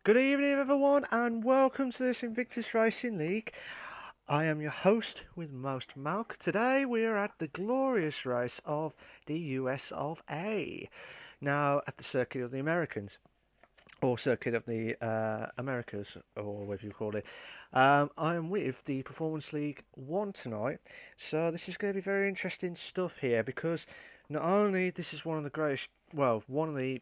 Good evening, everyone, and welcome to this Invictus Racing League. I am your host with most Malk. Today we are at the glorious race of the US of A. Now, at the Circuit of the Americans, or Circuit of the Americas, or whatever you call it. I am with the Performance League 1 tonight, so this is going to be very interesting stuff here because not only this is one of the greatest, well, one of the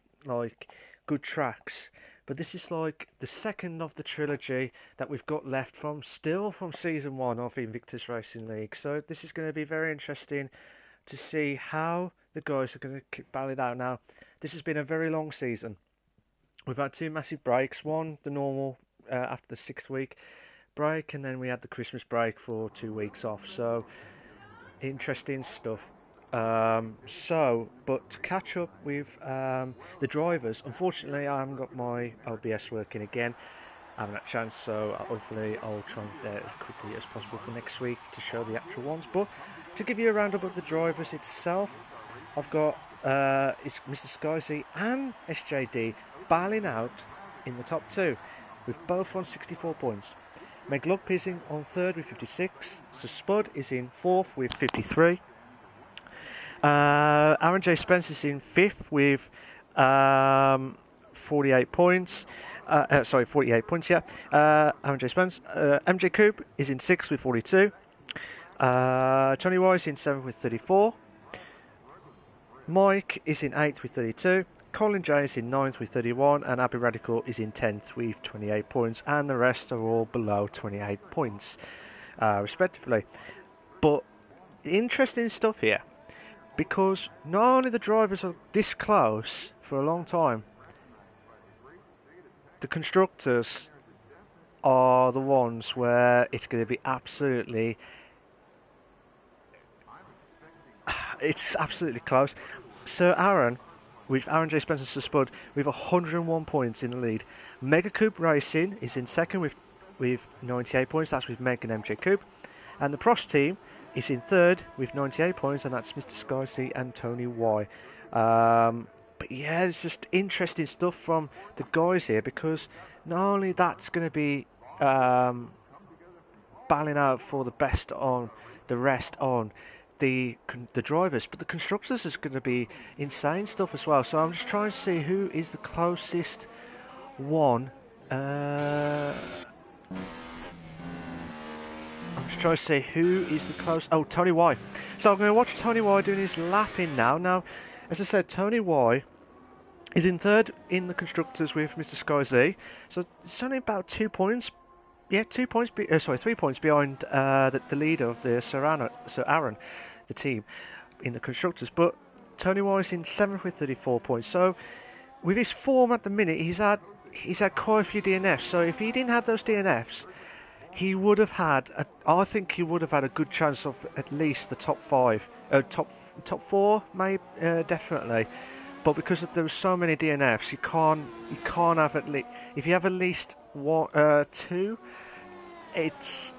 good tracks, but this is like the second of the trilogy that we've got left from season 1 of Invictus Racing League. So this is going to be very interesting to see how the guys are going to battle it out. Now, this has been a very long season. We've had two massive breaks. One, the normal after the 6th week break, and then we had the Christmas break for 2 weeks off. So, interesting stuff. But to catch up with the drivers, unfortunately, I haven't got my OBS working again. I haven't had a chance, so hopefully I'll try and get as quickly as possible for next week to show the actual ones. But to give you a roundup of the drivers itself, I've got it's Mr. Skyzy and SJD battling out in the top two, with both on 64 points. Meg Lupp is in on third with 56. So Spud is in fourth with 53. Aaron J. Spence is in fifth with 48 points. 48 points, yeah. Aaron J. Spence. MJ Coop is in sixth with 42. Tony Wise in seventh with 34. Mike is in 8th with 32, Colin J is in 9th with 31, and Abby Radical is in 10th with 28 points, and the rest are all below 28 points, respectively. But interesting stuff here, because not only the drivers are this close for a long time, the constructors are the ones where it's going to be absolutely close. So Aaron, with Aaron J. Spencer to Spud, with 101 points in the lead. Mega Coupe Racing is in second with 98 points. That's with Meg and MJ Coupe. And the Prost team is in third with 98 points, and that's Mr. Skycy and Tony Y. But yeah, it's just interesting stuff from the guys here, because not only that's going to be battling out for the best on the rest on the drivers, but the constructors is going to be insane stuff as well. So I'm just trying to see who is the closest one. I'm just trying to see who is the closest. Oh, Tony Y. So I'm going to watch Tony Y doing his lapping now. Now, as I said, Tony Y is in third in the constructors with Mr. Sky Z. So it's only about 2 points. Yeah, 3 points behind the leader of the Sir Aaron, the team in the constructors. But Tony Wise in 7th with 34 points. So with his form at the minute, he's had quite a few DNFs. So if he didn't have those DNFs, he would have had I think he would have had a good chance of at least the top 5, top 4, maybe definitely. But because there were so many DNFs, you can't have at least, if you have at least 2, it's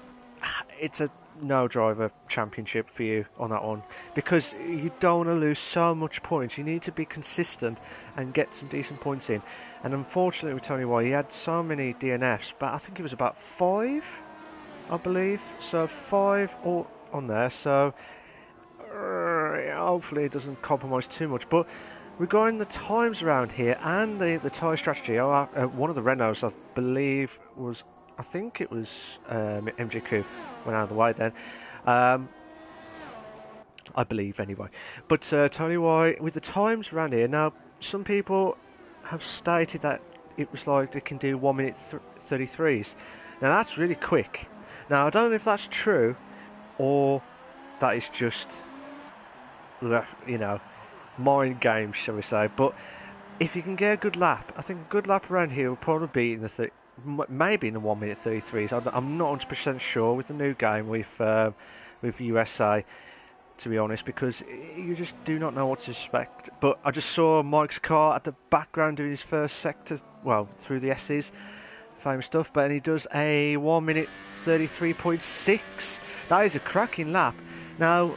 a no driver championship for you on that one, because you don't want to lose so much points. You need to be consistent and get some decent points in. And unfortunately with Tony Y, he had so many DNFs, but I think it was about 5, I believe. So 5 all on there. So hopefully it doesn't compromise too much. But regarding the times around here and the tyre strategy, one of the Renaults, I believe I think it was MJ Coupe went out of the way then. I believe anyway. But Tony Y, with the times around here, now some people have stated that it was like they can do 1 minute 33s. Now that's really quick. Now I don't know if that's true or that is just, mind games, shall we say. But if you can get a good lap, I think a good lap around here will probably be in the maybe in the 1 minute 33s. I'm not 100% sure with the new game with USA, to be honest, because you just do not know what to expect. But I just saw Mike's car at the background doing his first sector, well, through the S's, famous stuff. But he does a 1 minute 33.6. That is a cracking lap. Now,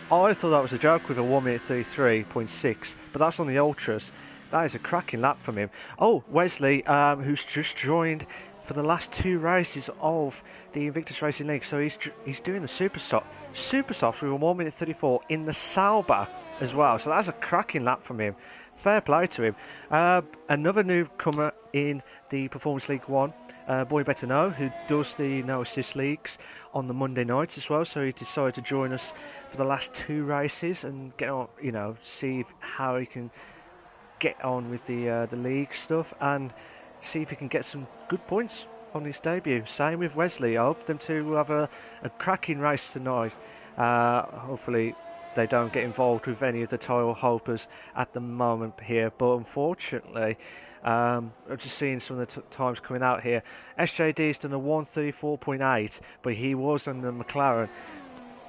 I thought that was a joke with a 1 minute 33.6, but that's on the ultras. That is a cracking lap from him. Oh, Wesley, who's just joined for the last 2 races of the Invictus Racing League. So he's doing the super softs with a 1 minute 34 in the Sauber as well. So that's a cracking lap from him. Fair play to him. Another newcomer in the Performance League 1, Boy Better Know, who does the No Assist Leagues on the Monday nights as well. So he decided to join us for the last 2 races and get on, see how he can get on with the league stuff and see if he can get some good points on his debut. Same with Wesley. I hope them two will have a cracking race tonight. Hopefully they don't get involved with any of the title hopers at the moment here, but unfortunately I'm just seeing some of the times coming out here. SJD's done a 134.8, but he was on the McLaren.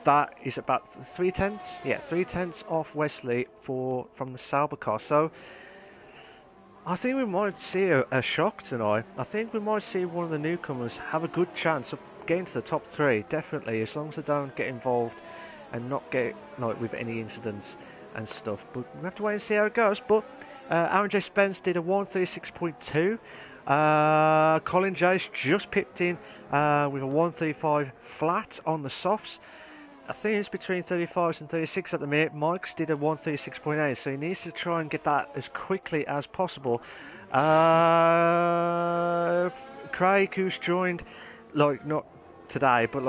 That is about 3/10, 3/10 off Wesley from the Sauber car. So I think we might see a shock tonight. I think we might see one of the newcomers have a good chance of getting to the top 3, definitely, as long as they don't get involved and not get with any incidents and stuff. But we have to wait and see how it goes. But Aaron J. Spence did a 136.2. Colin Jace just pipped in with a 135 flat on the softs. I think it's between 35s and 36 at the minute. Mike's did a 136.8, so he needs to try and get that as quickly as possible. Craig, who's joined, not today, but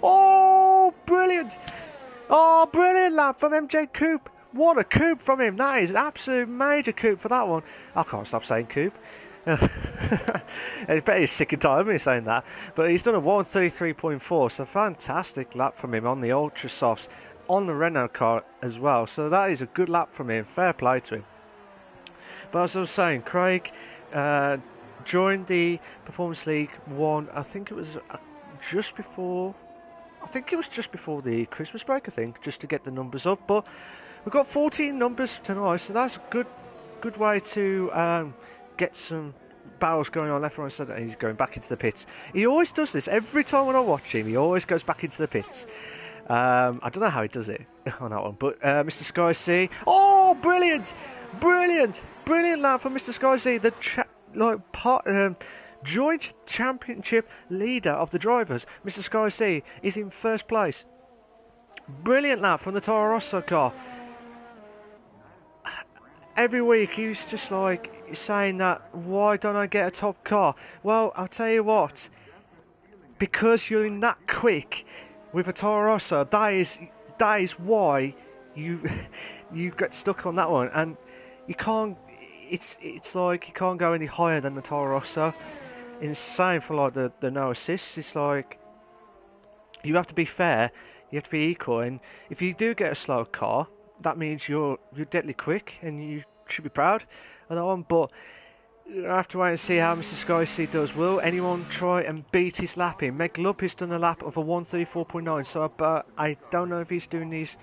oh, brilliant! Oh, brilliant lap from MJ Coupe. What a coupe from him. That is an absolute major coupe for that one. I can't stop saying coupe. I bet he's sick and tired of me saying that, but he's done a 133.4, so fantastic lap from him on the Ultra Softs on the Renault car as well. So that is a good lap from him. Fair play to him. But as I was saying, Craig joined the Performance League 1. I think it was just before the Christmas break. I think just to get the numbers up, but we've got 14 numbers tonight, so that's a good way to get some battles going on left, right, and centre. He's going back into the pits. He always does this. Every time when I watch him, he always goes back into the pits. I don't know how he does it on that one, but Mr. Sky C. Oh, brilliant lap from Mr. Sky C. The joint championship leader of the drivers, Mr. Sky C, is in first place. Brilliant lap from the Toro Rosso car. Every week he's just saying that, why don't I get a top car? Well, I'll tell you what, because you're in that quick with a Toro Rosso, that is why you get stuck on that one, and you can't. It's like you can't go any higher than the Toro Rosso. It's the same for the no assists. It's like you have to be fair, you have to be equal, and if you do get a slow car, that means you're deadly quick, and you should be proud of that one. But you have to wait and see how Mr. Sky C does. Will anyone try and beat his lapping? Meg Lubb has done a lap of a 134.9, so I don't know if he's doing his.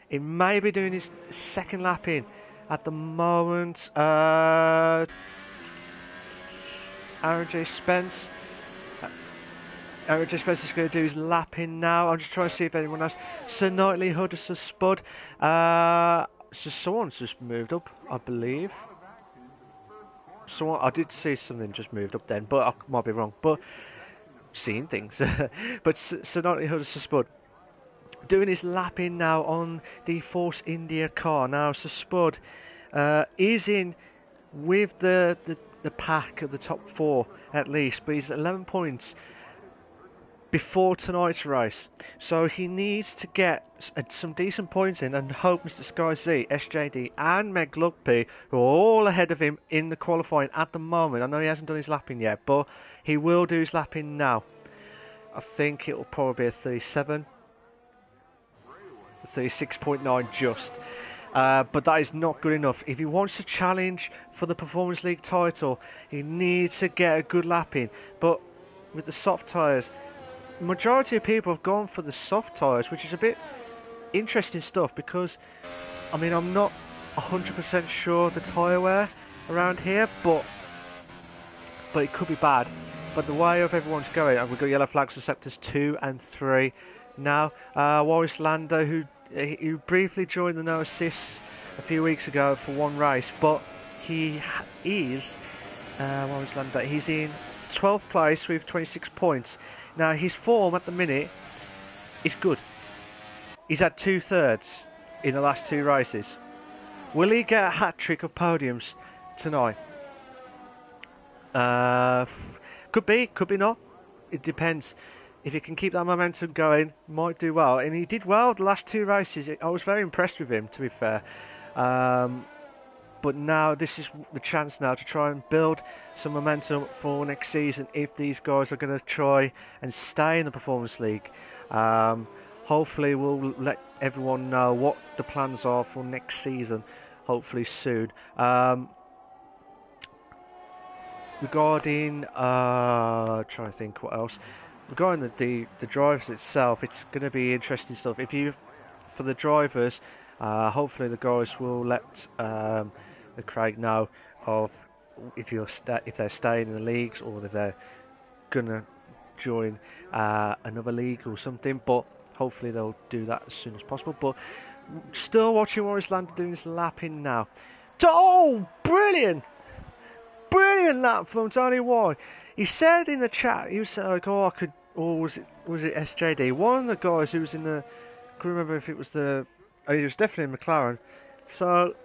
He may be doing his second lap in at the moment. Aaron J. Spence. Aaron J. Spence is going to do his lap in now. I'm just trying to see if anyone else. Sir Knightley Hood has spud. So someone's just moved up, I believe. I did see something just moved up then, but I might be wrong. But seeing things. But Sir Knightley Hood has spud. Doing his lap in now on the Force India car. Now Sir Spud is in with the pack of the top 4 at least, but he's 11 points before tonight's race, so he needs to get some decent points in and hope Mr. Sky Z, SJD and Meg Lugby, who are all ahead of him in the qualifying at the moment. I know he hasn't done his lapping yet, but he will do his lapping now. I think it will probably be a 37, 36.9 just. But that is not good enough. If he wants to challenge for the Performance League title, he needs to get a good lap in. But with the soft tyres, majority of people have gone for the soft tyres, which is a bit interesting stuff, because I mean, I'm not 100% sure the tyre wear around here, but it could be bad. But the way of everyone's going, and we've got yellow flags for sectors 2 and 3 now. Wallace Lando, who briefly joined the no assists a few weeks ago for one race, but is, what was Lando? He's in 12th place with 26 points. Now, his form at the minute is good. He's had 2/3 in the last 2 races. Will he get a hat-trick of podiums tonight? Could be not. It depends. If he can keep that momentum going, might do well. And he did well the last 2 races. I was very impressed with him, to be fair. But now this is the chance now to try and build some momentum for next season if these guys are going to try and stay in the Performance League. Hopefully we'll let everyone know what the plans are for next season, hopefully soon. Regarding, trying to think what else. Regarding the drivers itself, it's going to be interesting stuff. For the drivers, hopefully the guys will let the Craig know of if they're staying in the leagues or if they're gonna join another league or something. But hopefully they'll do that as soon as possible. But still watching Maurice Lando doing his lapping now. Oh, brilliant! Brilliant lap from Tony Y. He said in the chat, he was like, "Oh, I could," or was it SJD? One of the guys who was in the, I can't remember if it was it was definitely in McLaren. So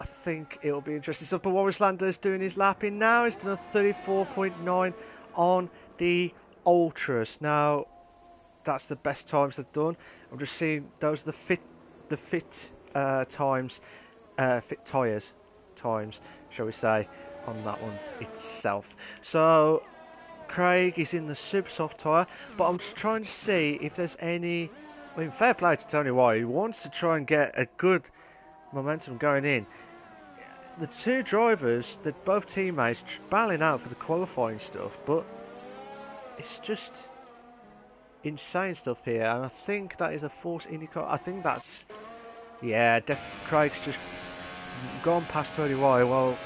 I think it'll be interesting stuff. But Maurice Lando's doing his lapping now. He's done a 34.9 on the Ultras. Now that's the best times they've done. I'm just seeing those are the fit times, fit tyres times, shall we say, on that one itself. So Craig is in the super soft tyre, but I'm just trying to see if there's any. I mean, fair play to Tony White. He wants to try and get a good momentum going in. The 2 drivers, they're both teammates, battling out for the qualifying stuff, but it's just insane stuff here. And I think that is a Force IndyCar. I think that's, yeah, Craig's just gone past Tony White. Well,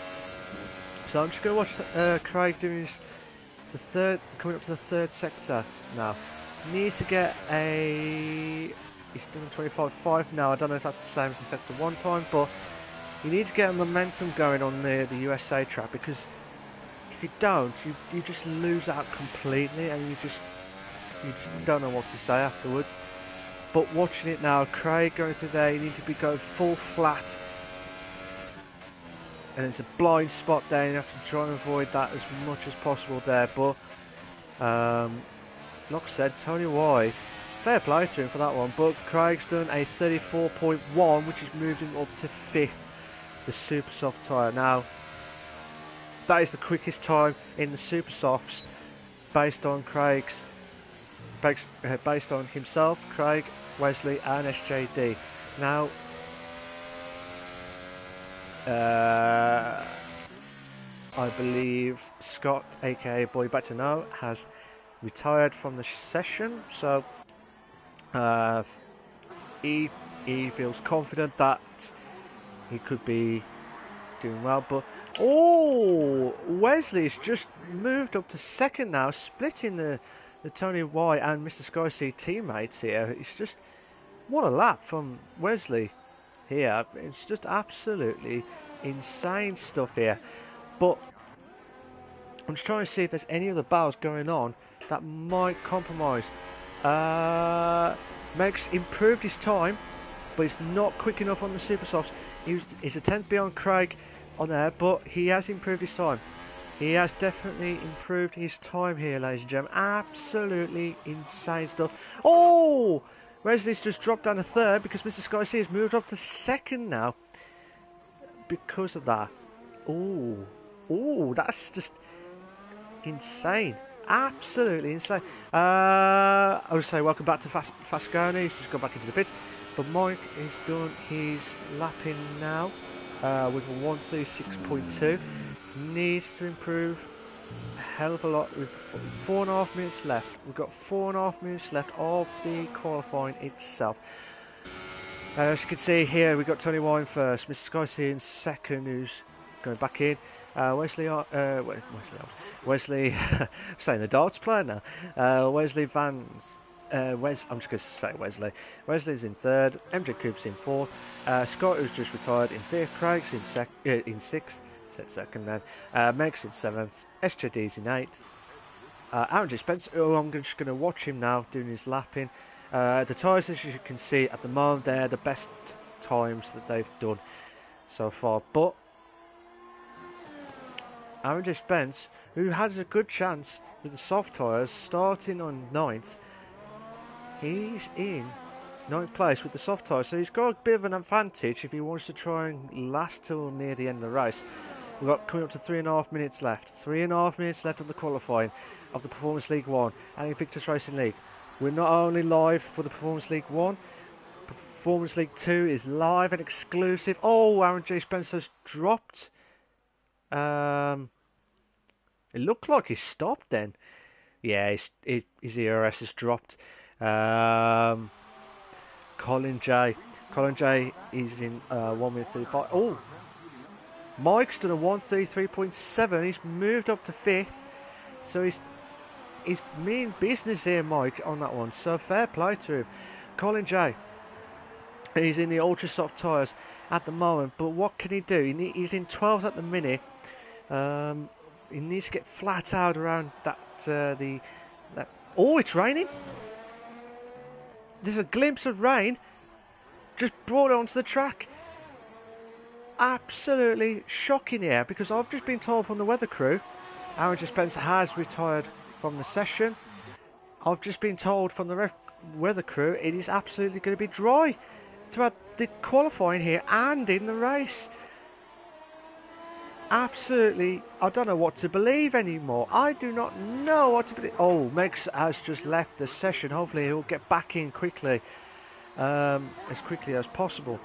so I'm just going to watch Craig doing coming up to the 3rd sector now. Needs to get a. He's doing 25.5 now. I don't know if that's the same as the sector 1 time, but you need to get a momentum going on the USA track, because if you don't, you just lose out completely, and you just don't know what to say afterwards. But watching it now, Craig going through there, you need to be going full flat, and it's a blind spot there, and you have to try and avoid that as much as possible there. But like I said, Tony Y, fair play to him for that one. But Craig's done a 34.1, which is moved him up to 5th, the super soft tyre. Now that is the quickest time in the super softs based on based on himself, Craig, Wesley and SJD. Now I believe Scott, aka Boy Back to Know, has retired from the session, so he feels confident that he could be doing well. But Wesley's just moved up to 2nd now, splitting the Tony Y and Mr. Sky C teammates here. It's just, what a lap from Wesley here. It's just absolutely insane stuff here. But I'm just trying to see if there's any other battles going on that might compromise. Meg's improved his time, but he's not quick enough on the super softs. He's a 10th beyond Craig on there, but he has improved his time. He has definitely improved his time here, ladies and gentlemen. Absolutely insane stuff. Oh! Wesley's just dropped down to 3rd because Mr. Sky C has moved up to 2nd now because of that. Oh, that's just insane. Absolutely insane. I would say welcome back to Fasconi. He's just gone back into the pits. But Mike is done his lapping now with a 136.2. Needs to improve a hell of a lot with 4.5 minutes left. We've got 4.5 minutes left of the qualifying itself. As you can see here, we've got Tony Wine first, Mr. Sky C in 2nd, who's going back in. Wesley, I'm saying the darts player now. Wesley Vans I'm just going to say Wesley. Wesley's in third. MJ Coop's in fourth. Scott, who's just retired, in fifth. Craig's in sixth. Said second then. Meg's in seventh. SJD's in eighth. Aaron J. Spence, who I'm just going to watch him now doing his lapping. The tyres, as you can see at the moment, they're the best times that they've done so far. But Aaron J. Spence, who has a good chance with the soft tyres, starting on ninth. He's in ninth place with the soft tyres, so he's got a bit of an advantage if he wants to try and last till near the end of the race. We've got coming up to 3.5 minutes left. 3.5 minutes left of the qualifying of the Performance League 1 and Invictus Racing League. We're not only live for the Performance League 1, Performance League 2 is live and exclusive. Oh, Aaron J. Spencer's dropped. It looked like he stopped then. Yeah, his ERS has dropped. Colin J is in 1 minute 35. Oh, Mike's done a 1:33.7. He's moved up to fifth, so he's mean business here, Mike, on that one. So fair play to him. Colin J, he's in the ultra soft tyres at the moment, but what can he do? He's in 12th at the minute. He needs to get flat out around that. Oh, it's raining. There's a glimpse of rain. Just brought it onto the track. Absolutely shocking here, because I've just been told from the weather crew, Aaron J. Spencer has retired from the session. I've just been told from the weather crew it is absolutely going to be dry throughout the qualifying here and in the race. Absolutely, I don't know what to believe anymore. I do not know what to believe. Oh, Megs has just left the session. Hopefully he'll get back in quickly, as quickly as possible.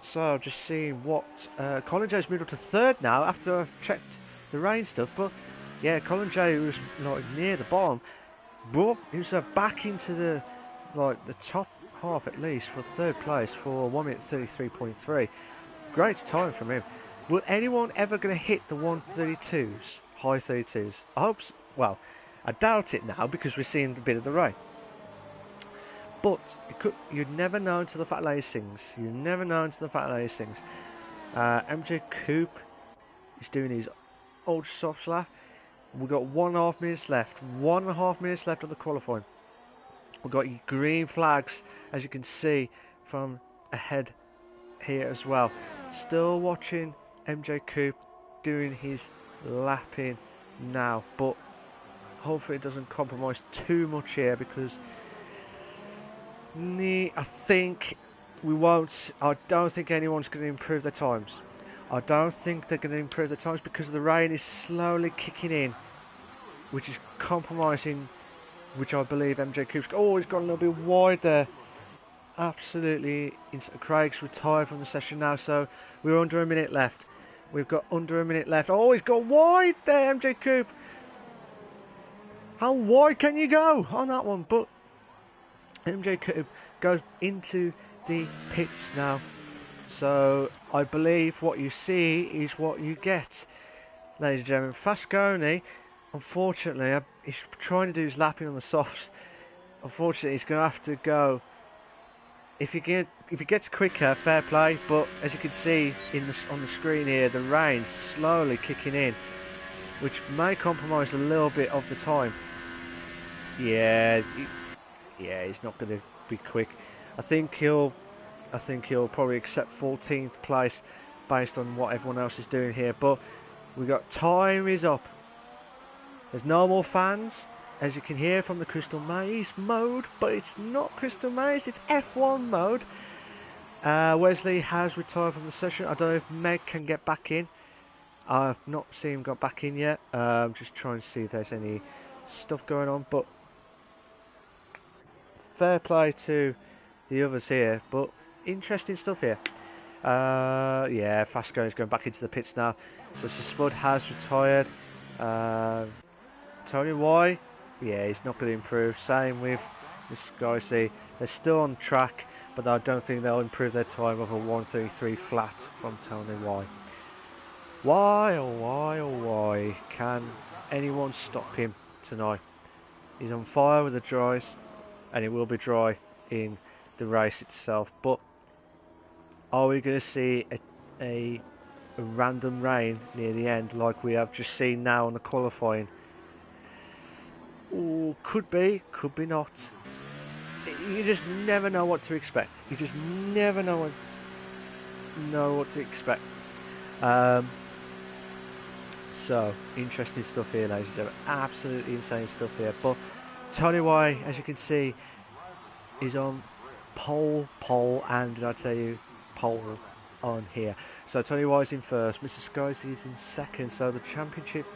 So just seeing what Colin J's moved up to third now after I've checked the rain stuff. But yeah, Colin J was like near the bottom, brought himself back into the top half at least for third place for 1 minute 33.3. Great time from him. Will anyone ever going to hit the 132s, high 32s? I hope so. Well, I doubt it now because we're seeing a bit of the rain. But you'd never know until the fat lady sings. You never know until the fat lady sings. MJ Coop is doing his ultra soft lap. We've got 1.5 minutes left. 1.5 minutes left of the qualifying. We've got green flags, as you can see from ahead here as well. Still watching MJ Coop doing his lapping now, but hopefully it doesn't compromise too much here, because I think we won't. I don't think anyone's going to improve their times. I don't think they're going to improve their times because the rain is slowly kicking in, which is compromising, which I believe MJ Coop's. Oh, he's gone a little bit wide there. Absolutely. Craig's retired from the session now, so we're under a minute left. We've got under a minute left. Oh, he's got wide there, MJ Coop. How wide can you go on that one? But MJ Coop goes into the pits now. So I believe what you see is what you get, ladies and gentlemen. Fasconi, unfortunately, he's trying to do his lapping on the softs. Unfortunately, he's going to have to go. If he gets quicker, fair play. But as you can see on the screen here, the rain's slowly kicking in, which may compromise a little bit of the time. Yeah, he's not going to be quick. I think he'll probably accept 14th place based on what everyone else is doing here. But we got time is up. There's no more fans, as you can hear from the Crystal Maze mode, but it's not Crystal Maze, it's F1 mode. Wesley has retired from the session. I don't know if Meg can get back in. I've not seen him got back in yet. I'm just trying to see if there's any stuff going on, but fair play to the others here, but interesting stuff here. Yeah, Fasco is going back into the pits now. So Spud has retired. Tony Y, yeah, he's not going to improve. Same with this guy. See, they're still on track, but I don't think they'll improve their time of a 1:33 flat from Tony Y. Why, oh why, oh why can anyone stop him tonight? He's on fire with the dries, and it will be dry in the race itself. But are we going to see a random rain near the end like we have just seen now on the qualifying? Ooh, could be not. You just never know what to expect. You just never know what to expect. So, interesting stuff here, ladies and gentlemen. Absolutely insane stuff here. But Tony Y, as you can see, is on pole, and did I tell you, pole on here. So Tony Y is in first. Mr. Skies is in second. So the championship,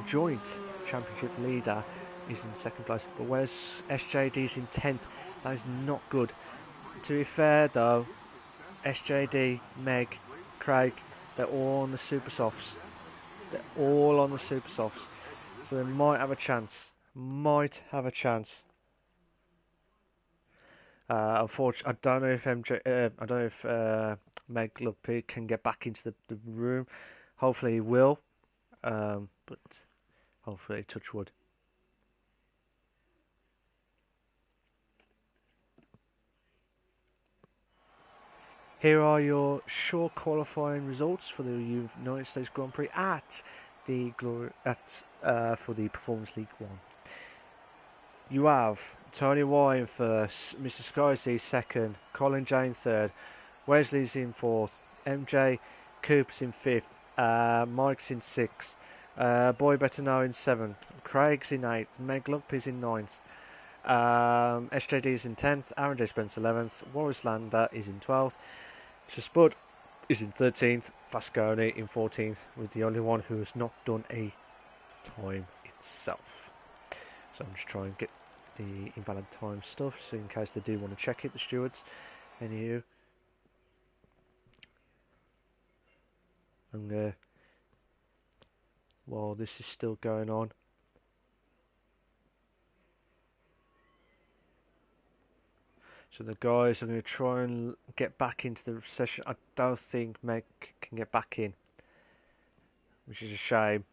joint championship leader is in second place. But where's SJD is in 10th? That is not good. To be fair though, SJD, Meg, Craig, they're all on the super softs. They're all on the super softs. So they might have a chance. Unfortunately, I don't know if Meg Luppy can get back into the room. Hopefully he will, but hopefully touch wood. Here are your short qualifying results for the United States Grand Prix at the for the Performance League 1. You have Tony Y in first, Mr. Skyzy second, Colin Jane third, Wesley's in fourth, MJ Cooper's in fifth, Mike's in sixth, Boy Better Know in seventh, Craig's in eighth, Meg Lumpy's in ninth, SJD's in 10th, Aaron J. Spence 11th, Warris Lander is in 12th, Spud is in 13th, Vasconi in 14th, with the only one who has not done a time itself. So I'm just trying to get the invalid time stuff, so in case they do want to check it, the stewards, any of you. And while this is still going on, so the guys are going to try and get back into the session. I don't think Meg can get back in, which is a shame.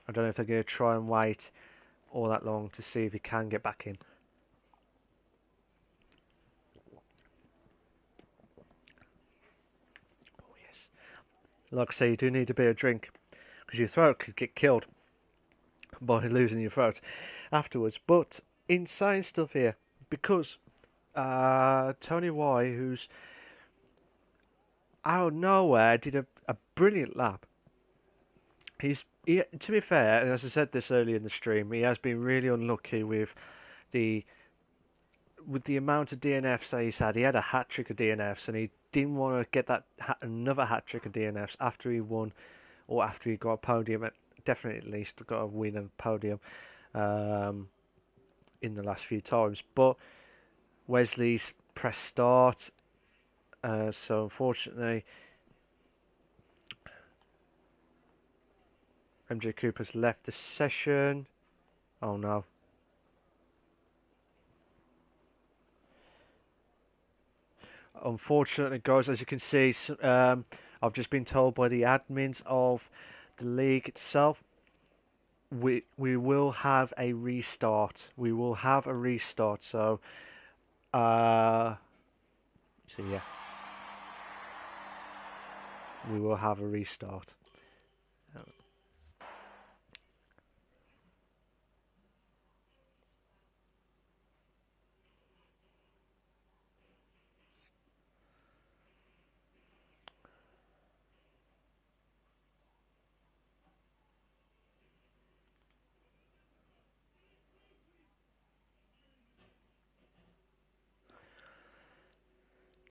I don't know if they're going to try and wait all that long to see if he can get back in. Oh yes. Like I say, you do need a bit of drink, because your throat could get killed by losing your throat afterwards. But insane stuff here, because Tony Y, who's out of nowhere did a brilliant lap. To be fair, and as I said this earlier in the stream, he has been really unlucky with the amount of DNFs that he's had. He had a hat trick of DNFs, and he didn't want to get another hat trick of DNFs after he won, or after he got a podium. Definitely, at least got a win and a podium in the last few times. But Wesley's pressed start, so unfortunately, MJ Cooper's left the session. Oh no. Unfortunately, guys, as you can see, I've just been told by the admins of the league itself, we will have a restart. We will have a restart. So yeah, we will have a restart.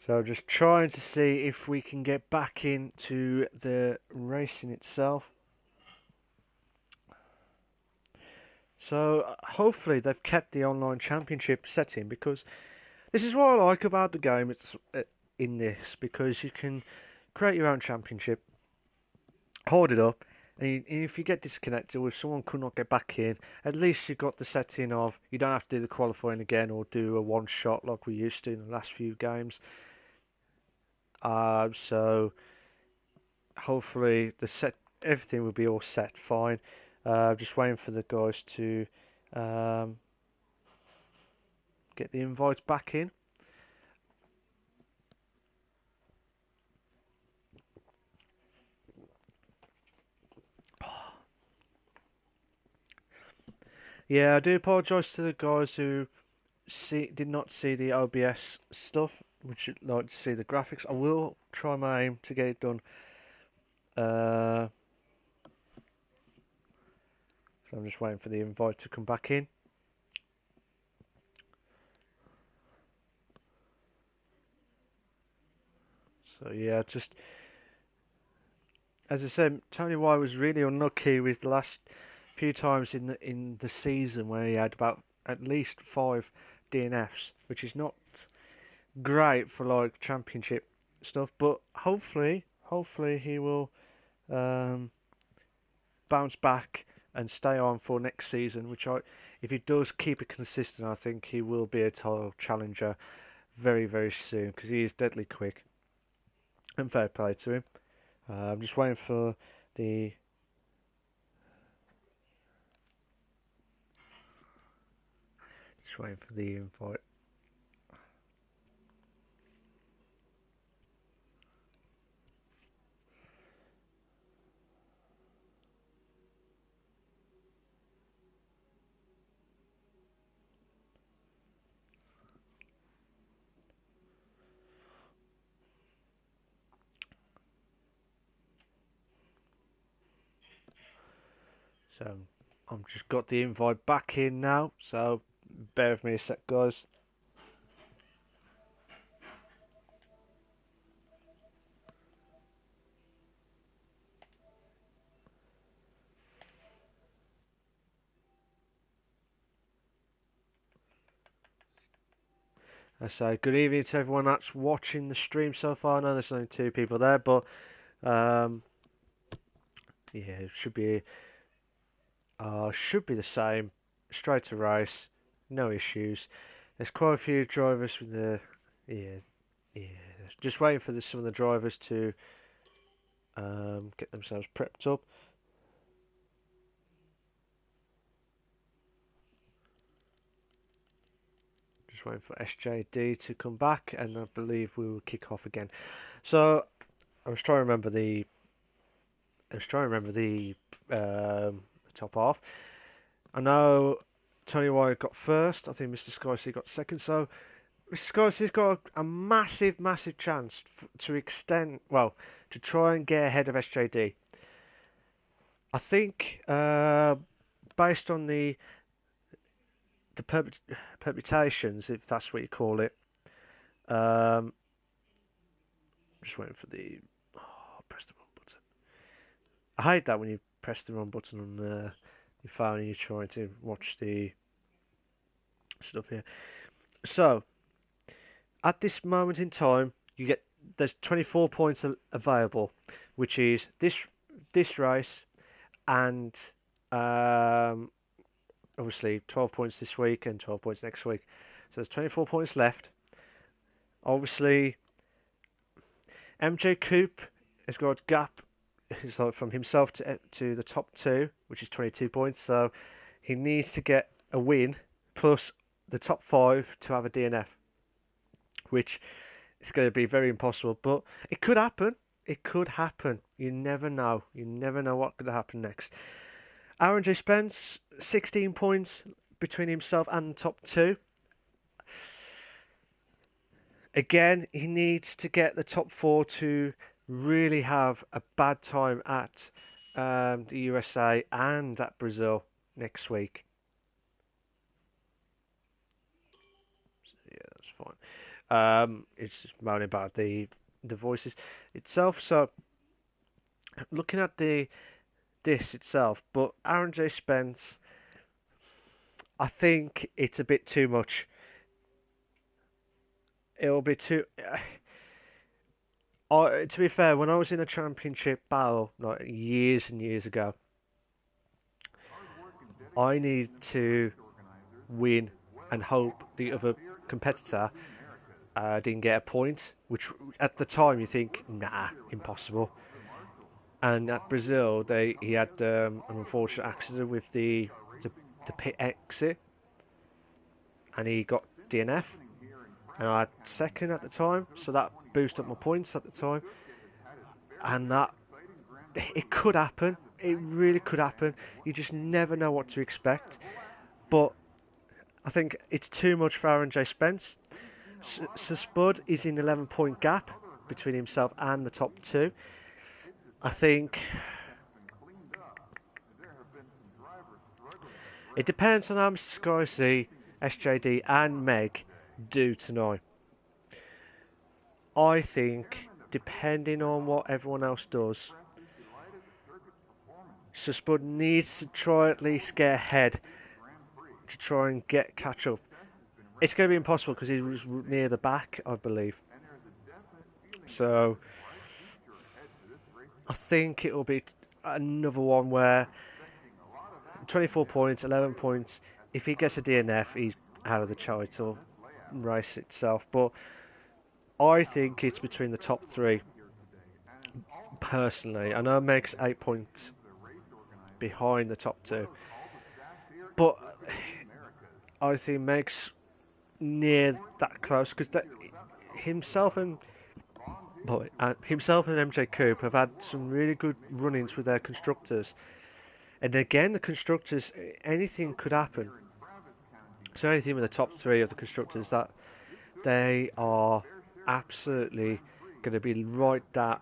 So just trying to see if we can get back into the racing itself. So hopefully they've kept the online championship setting, because this is what I like about the game. It's in this, because you can create your own championship, hold it up, and if you get disconnected, or if someone could not get back in, at least you've got the setting of you don't have to do the qualifying again or do a one shot like we used to in the last few games. So hopefully everything will be all set fine. Just waiting for the guys to get the invites back in. Yeah, I do apologise to the guys who did not see the OBS stuff, which would like to see the graphics. I will try my aim to get it done. So I'm just waiting for the invite to come back in. So yeah, just as I said, Tony White was really unlucky with the last few times in the season where he had about at least 5 DNFs, which is not great for like championship stuff. But hopefully he will bounce back and stay on for next season. If he does keep it consistent, I think he will be a title challenger very, very soon because he is deadly quick. And fair play to him. I'm just waiting for the invite. So I've just got the invite back in now, so bear with me a sec, guys. I say good evening to everyone that's watching the stream so far. I know there's only 2 people there, but yeah, it should be the same. Straight to race, no issues. There's quite a few drivers with the yeah. Just waiting for some of the drivers to get themselves prepped up. Just waiting for SJD to come back, and I believe we will kick off again. So I was trying to remember the top half. I know Tony White got first. I think Mr. Scorsese got second. So Mr. Scorsese's got a massive chance to extend. Well, to try and get ahead of SJD. I think based on the permutations, if that's what you call it. Just waiting for the. Oh, press the wrong button. I hate that when you press the wrong button on your phone and you're trying to watch the stuff here. So, at this moment in time, there's 24 points available, which is this race and obviously 12 points this week and 12 points next week. So there's 24 points left. Obviously, MJ Coupe has got a gap from himself to the top 2, which is 22 points. So he needs to get a win plus the top 5 to have a DNF, which is going to be very impossible. But it could happen. It could happen. You never know. You never know what could happen next. Aaron J. Spence, 16 points between himself and the top 2. Again, he needs to get the top 4 to really have a bad time at the USA and at Brazil next week. So, yeah, that's fine. It's just moaning about the voices itself. So, looking at this itself, but Aaron J. Spence, I think it's a bit too much. It'll be too. To be fair, when I was in a championship battle like years and years ago, I need to win and hope the other competitor didn't get a point, which at the time you think, nah, impossible. And at Brazil, he had an unfortunate accident with the pit exit, and he got DNF, and I had second at the time, so that boosted up my points at the time. And that, it could happen. It really could happen. You just never know what to expect. But I think it's too much for Aaron J. Spence. So Spud is in 11-point gap between himself and the top two. I think it depends on how Mr. Sky C, SJD and Meg do tonight. I think, depending on what everyone else does, so Spud needs to try at least get ahead to try and catch up. It's going to be impossible because he was near the back, I believe. So I think it will be another one where 24 points, 11 points. If he gets a DNF, he's out of the title race itself. But I think it's between the top three. Personally, I know it makes 8 points behind the top two, but I think Meg's near that close because himself and MJ Coupe have had some really good run-ins with their constructors, and again the constructors, anything could happen. So anything with the top three of the constructors, that they are absolutely going to be right down.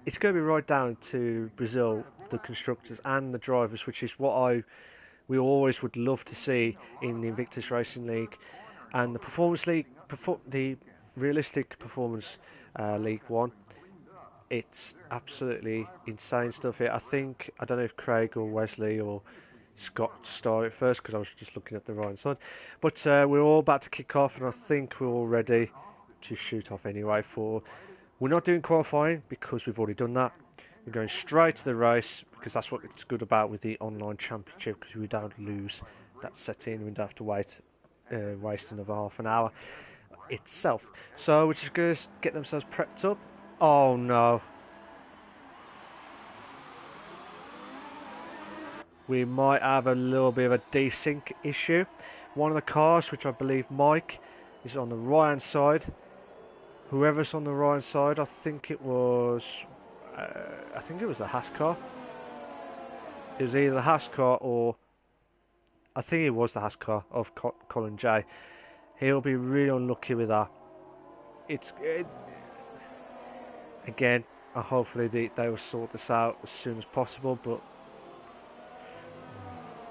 It's going to be right down to Brazil, the constructors and the drivers, which is what we always would love to see in the Invictus Racing League and the Performance League, the Realistic Performance League 1. It's absolutely insane stuff here. I don't know if Craig or Wesley or Scott started first because I was just looking at the right side. But we're all about to kick off, and I think we're all ready to shoot off anyway. We're not doing qualifying because we've already done that. We're going straight to the race because that's what it's good about with the online championship, because we don't lose that setting. We don't have to waste another half an hour itself. So we're just going to get themselves prepped up. Oh no. We might have a little bit of a desync issue. One of the cars, which I believe Mike, is on the right hand side. Whoever's on the right hand side, I think it was the Haas car. It was either the Haas car or I think it was the Haas car of Colin J. He'll be really unlucky with that. Again, hopefully they will sort this out as soon as possible, but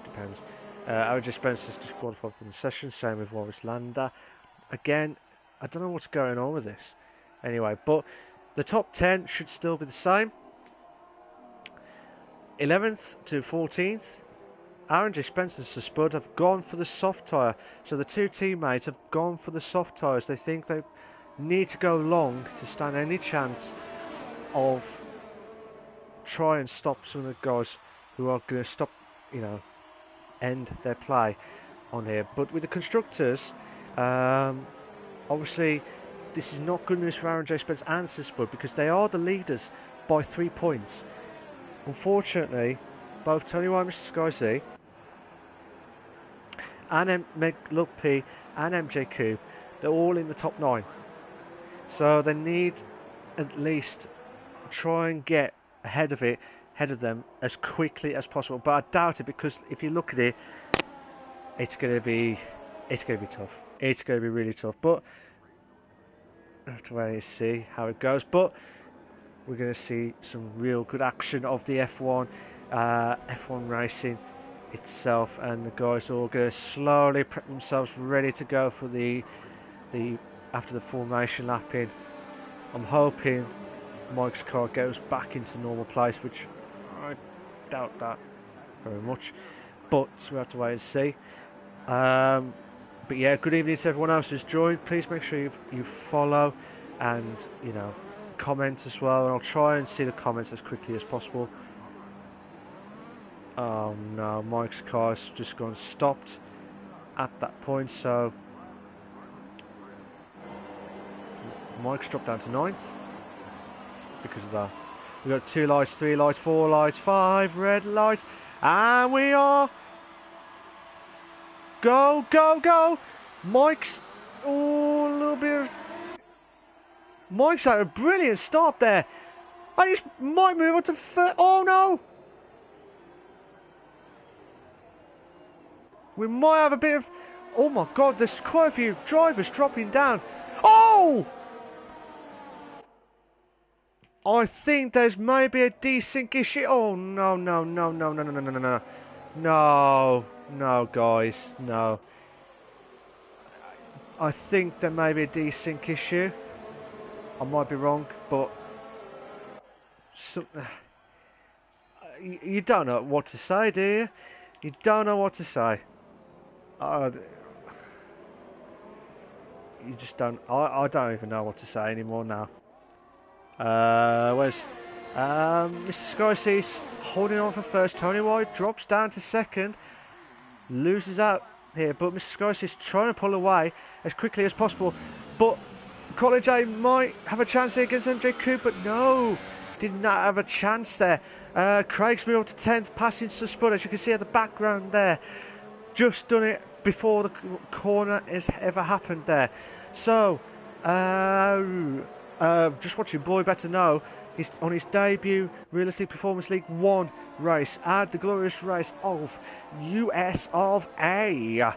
depends. OJ Spencer's disqualified from the session, same with Warris Lander. Again, I don't know what's going on with this. Anyway, but the top 10 should still be the same. 11th to 14th, Aaron J. Spencer and Spud have gone for the soft tyre. So the two teammates have gone for the soft tyres. They think they need to go long to stand any chance of try and stop some of the guys who are going to stop, end their play on here. But with the constructors, obviously this is not good news for Aaron J. Spence and Spud because they are the leaders by 3 points. Unfortunately, both Tony White, Mr. Sky Z, and Meg Luppi and MJ Coupe, they're all in the top 9. So they need at least try and get ahead of them as quickly as possible. But I doubt it, because if you look at it, it's going to be tough. It's going to be really tough. But I have to wait and see how it goes. But we're going to see some real good action of the F1 racing itself, and the guys are all going to slowly prep themselves ready to go for the after the formation lap in. I'm hoping Mike's car goes back into normal place, which I doubt that very much, but we have to wait and see. But yeah, good evening to everyone else who's joined. Please make sure you follow and comment as well, and I'll try and see the comments as quickly as possible. Oh no, Mike's car's just gone stopped at that point, so Mike's dropped down to 9th because of that. We've got 2 lights, 3 lights, 4 lights, 5 red lights, and we are go, go, go! Mike's Oh, a little bit of... Mike's had a brilliant start there. I just might move on to third. Oh, no. We might have a bit of... Oh, my God, there's quite a few drivers dropping down. Oh! I think there's maybe a desync issue. Oh, no, no, no, no, no, no, no, no, no, no. No, no, guys, no. I think there may be a desync issue. I might be wrong, but... you don't know what to say, do you? You don't know what to say. You just don't... I don't even know what to say anymore now. Where's Mr. Skysea's holding on for first. Tony White drops down to second, loses out here, but Mr. Skysea's trying to pull away as quickly as possible. But Colin J might have a chance here against MJ Coupe, but no, did not have a chance there. Craig's moved up to 10th, passing to Spud, as you can see at the background there. Just done it before the corner has ever happened there. So, just watching Boy Better Know, he's on his debut Realistic Performance League 1 race at the glorious race of US of A,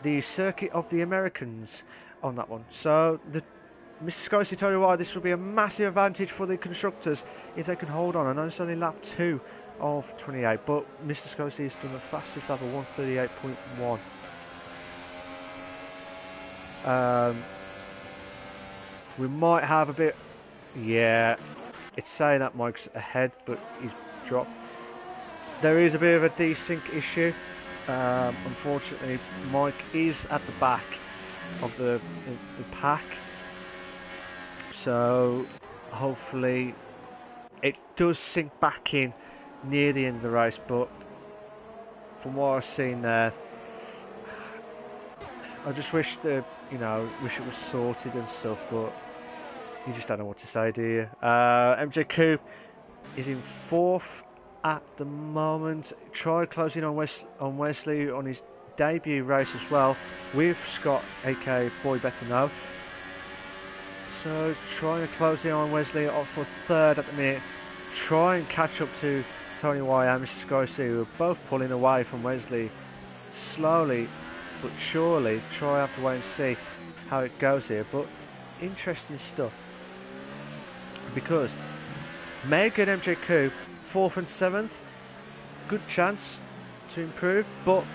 the Circuit of the Americans on that one. So the Mr. Scotty Tony White, this will be a massive advantage for the constructors if they can hold on. I know it's only lap 2 of 28, but Mr. Scotty has done the fastest lap of 1:38.1. We might have a bit... Yeah, it's saying that Mike's ahead, but he's dropped. There is a bit of a desync issue. Unfortunately, Mike is at the back of the pack. So, hopefully, it does sync back in near the end of the race. But, from what I've seen there, I just wish that, wish it was sorted and stuff, but you just don't know what to say, do you? MJ Coupe is in 4th at the moment. Tried closing on Wesley on his debut race as well with Scott, aka Boy Better Know. So trying to close in on Wesley up for 3rd at the minute. Try and catch up to Tony White and Mr. Scorsese, who are both pulling away from Wesley slowly but surely. Try have to wait and see how it goes here, but interesting stuff, because Meg and MJ Coupe 4th and 7th, good chance to improve, but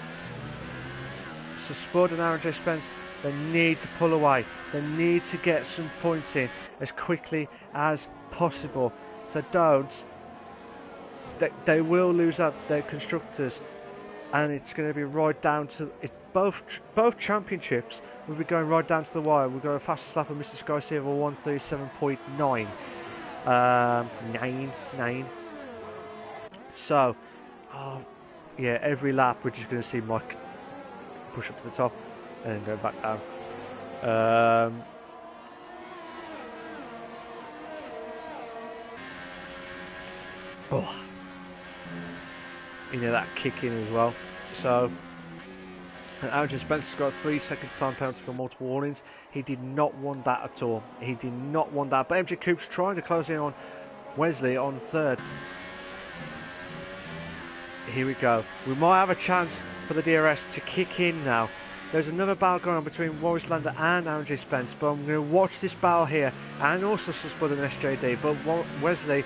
so Spud and Aaron J. Spence, they need to pull away. They need to get some points in as quickly as possible. If they don't, they will lose out their constructors, and it's going to be right down to it. Both championships will be going right down to the wire. We've got a fastest lap of Mr. Sky of 1:37.9. 9. So, yeah, every lap we're just going to see Mike push up to the top and then go back down. That kick in as well. So, and Aaron Spencer's got a 3-second time penalty for multiple warnings. He did not want that at all. He did not want that. But MJ Coupe's trying to close in on Wesley on 3rd. Here we go. We might have a chance for the DRS to kick in now. There's another battle going on between Maurice Lander and Aaron J. Spence, but I'm going to watch this battle here, and also Spud and SJD. But Wesley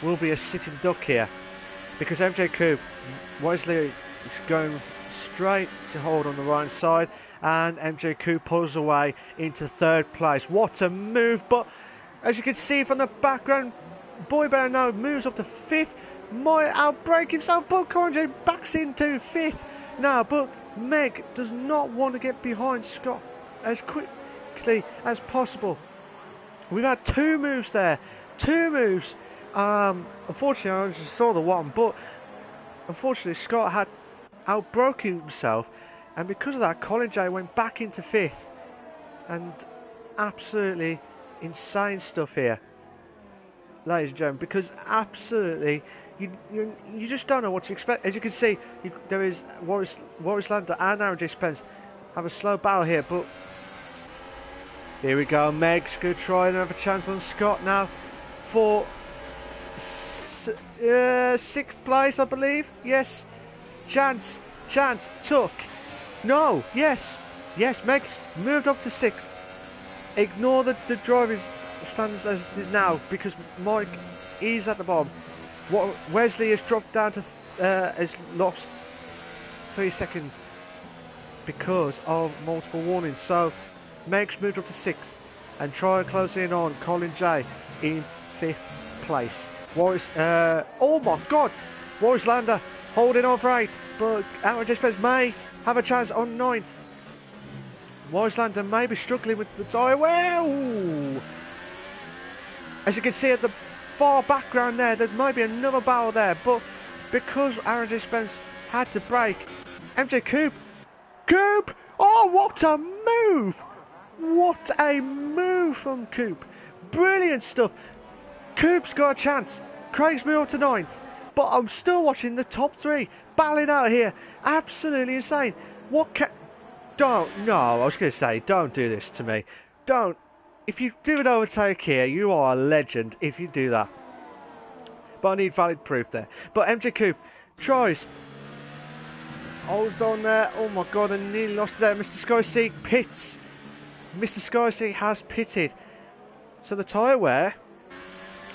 will be a sitting duck here, because MJ Coupe, Wesley is going straight to hold on the right side, and MJ Coupe pulls away into 3rd place. What a move! But as you can see from the background, Boy Better Know moves up to 5th, might outbreak himself, but Conjay backs into 5th now. But Meg does not want to get behind Scott as quickly as possible. We've had 2 moves there, 2 moves. Unfortunately, I just saw the one, but unfortunately Scott had outbroken himself, and because of that, Colin J went back into 5th, and absolutely insane stuff here, ladies and gentlemen, because absolutely you just don't know what to expect. As you can see, there is Maurice Lander and Aaron J. Spence have a slow battle here, but Here we go. Meg's going to try and have a chance on Scott now for 6th place, I believe. Yes. Chance. Took. No. Yes. Meg's moved up to 6th. Ignore the driving standards as it is now because Mike is at the bottom. Wesley has dropped down to has lost 3 seconds because of multiple warnings. So Meg's moved up to 6th and try and close in on Colin J in 5th place. Oh my God, Warris Lander holding on for 8th, but Aaron J. Spence may have a chance on 9th. Warris Lander may be struggling with the tyre. Well, as you can see at the far background there might be another battle there, but because Aaron J. Spence had to brake, MJ Coupe, oh what a move! What a move from Coupe. Brilliant stuff. Coupe's got a chance. Craig's moved up to 9th, but I'm still watching the top 3 battling out here. Absolutely insane. I was going to say, don't do this to me. Don't. If you do an overtake here, you are a legend if you do that. But I need valid proof there. But MJ Coupe tries. Holds on there. Oh my God, I nearly lost it there. Mr. Skyseek pits. Mr. Skyseek has pitted. So the tyre wear,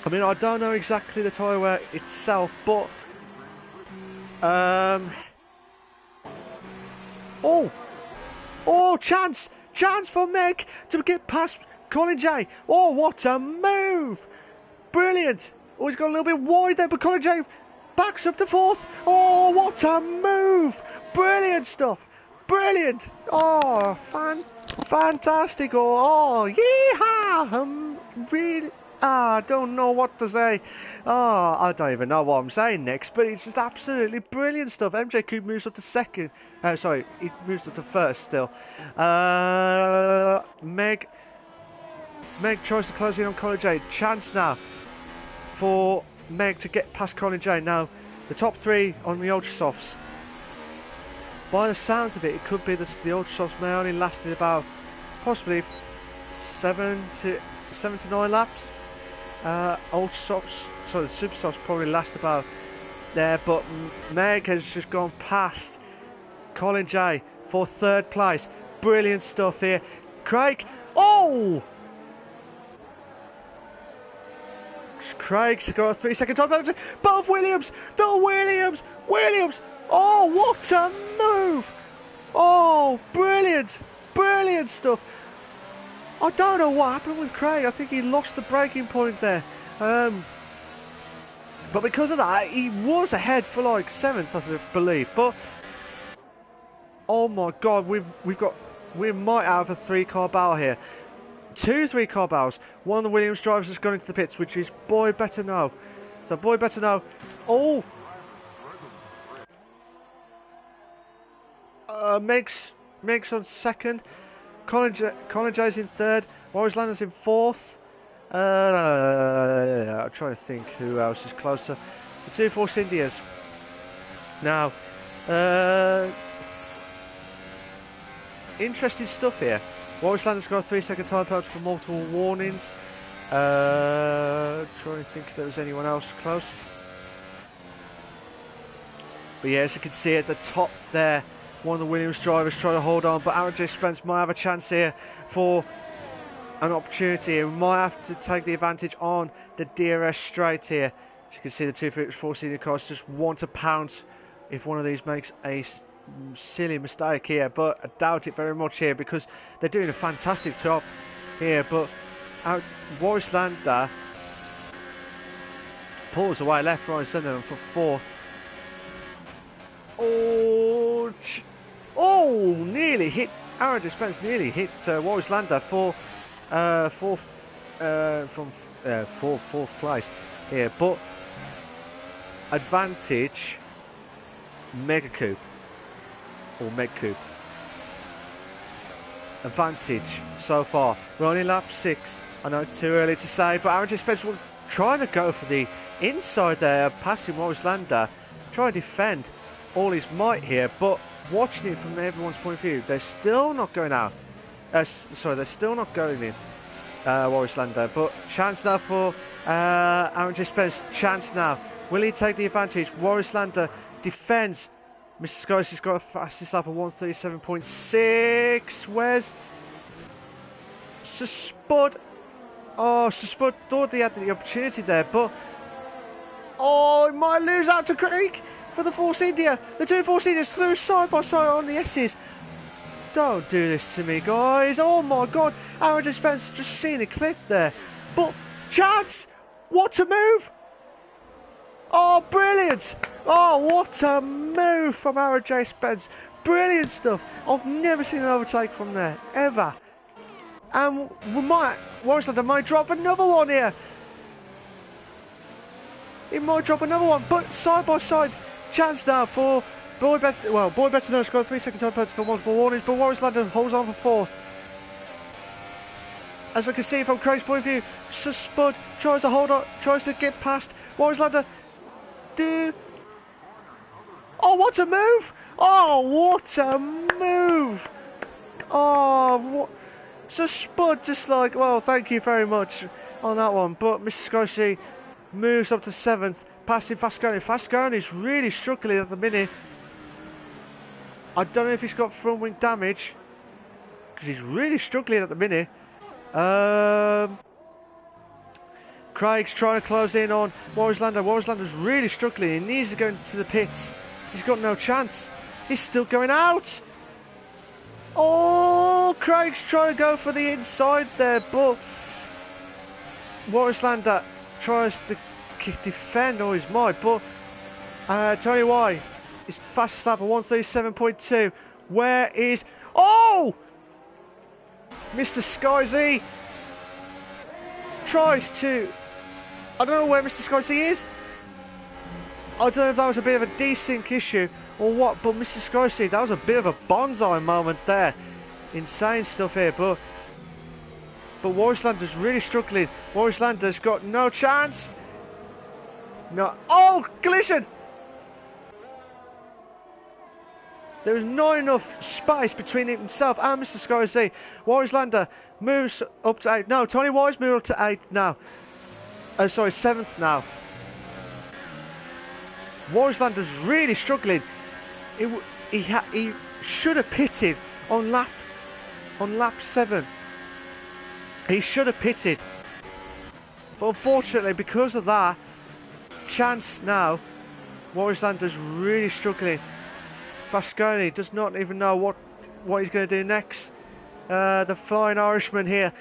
I mean, I don't know exactly the tyre wear itself, but chance for Meg to get past Colin J. Oh, what a move! Brilliant. Oh, he's got a little bit wide there, but Colin J backs up to 4th. Oh, what a move! Brilliant stuff. Brilliant. Oh, fantastic. Oh, yeehaw! Really. I don't know what to say. I don't even know what I'm saying next, but it's just absolutely brilliant stuff. MJ Coupe moves up to 2nd. Sorry, he moves up to 1st still. Meg tries to close in on Colin J. Chance now for Meg to get past Colin J. Now, the top 3 on the Ultra Softs. By the sounds of it, it could be the Ultra Softs may only lasted about possibly 7 to 9 laps. Ultra Softs, sorry, the Super Softs probably last about there, but Meg has just gone past Colin J for 3rd place. Brilliant stuff here. Craig's got a 3-second time penalty. Both Williams. Oh, what a move! Oh, brilliant stuff. I don't know what happened with Craig. I think he lost the braking point there. But because of that, he was ahead for like 7th, I believe. But oh my God, we might have a 3-car battle here. 2 3-car battles. One of the Williams drivers has gone into the pits, which is Boy Better Know. So Boy Better Know. Oh, Meg's on 2nd. Colin J's in 3rd. Warris Lander's in 4th. I'm trying to think who else is closer. The 2 Force Indias. Now, interesting stuff here. Warris Lander's got a 3-second time penalty for multiple warnings. Trying to think if there was anyone else close. But yeah, as you can see at the top there, one of the Williams drivers trying to hold on, but Aaron J. Spence might have a chance here for an opportunity. We might have to take the advantage on the DRS straight here. As you can see, the 2 Force Senior cars just want to pounce if one of these makes a silly mistake here, but I doubt it very much here because they're doing a fantastic job here. But Warris Lander pulls away left, right, and centre for 4th. Oh, nearly hit. Aaron J. Spence nearly hit Warris Lander for 4th place here, but advantage Mega Coupe or Meg Coupe. Advantage so far. We're only lap 6. I know it's too early to say, but Aaron J. Spence was trying to go for the inside there, passing Warris Lander, trying to defend all his might here, but watching it from everyone's point of view, they're still not going out. Sorry, they're still not going in. Warwick Lander, but chance now for Aaron J. Spence. Chance now. Will he take the advantage? Warwick Lander defends. Mr. Skies has got a fastest lap of 137.6. Where's Sir Spud? Oh, Sir Spud thought he had the opportunity there, but oh, he might lose out to Craig for the Force India. The two Force Indias through side by side on the S's. Don't do this to me, guys. Oh my God. Aaron J. Spence just seen a clip there. But chance! What a move! Oh, brilliant! Oh, what a move from Aaron J. Spence. Brilliant stuff. I've never seen an overtake from there, ever. And Warwick Lander might drop another one here. He might drop another one, but side by side, chance now for Boy Better known scored 3 second time penalty for multiple warnings, but Warwick Lander holds on for fourth. As we can see from Craig's point of view, Sir Spud tries to hold on, tries to get past Warwick Lander. Oh, what a move! Oh, what a move! Oh, what? So Spud just like, well, thank you very much on that one. But Mr. Scorsese moves up to 7th, passing Fasconi. Fasconi's really struggling at the minute. I don't know if he's got front wing damage, because he's really struggling at the minute. Craig's trying to close in on Warwick Lander. Warwick Lander's really struggling. He needs to go into the pits. He's got no chance. He's still going out. Oh, Craig's trying to go for the inside there, but Warwick Lander tries to defend all his might, but Tony Y is fastest lap of 137.2. Where is... Oh! Mr. Skyzy tries to... I don't know where Mr. Skyzy is. I don't know if that was a bit of a desync issue or what, but Mr. Skyzy, that was a bit of a bonsai moment there. Insane stuff here, but Warwick Lander's really struggling. Warwick Lander's got no chance. No. Oh, collision! There was not enough space between himself and Mr. Scorsese. Warwick Lander moves up to 8. No, Tony Wise moved up to 8 now. Oh, sorry, 7th now. Warwick Lander's really struggling. He should have pitted on lap 7. He should have pitted. But unfortunately, because of that, chance now, Warwick Lander's really struggling. Fasconi does not even know what he's going to do next. The Flying Irishman here.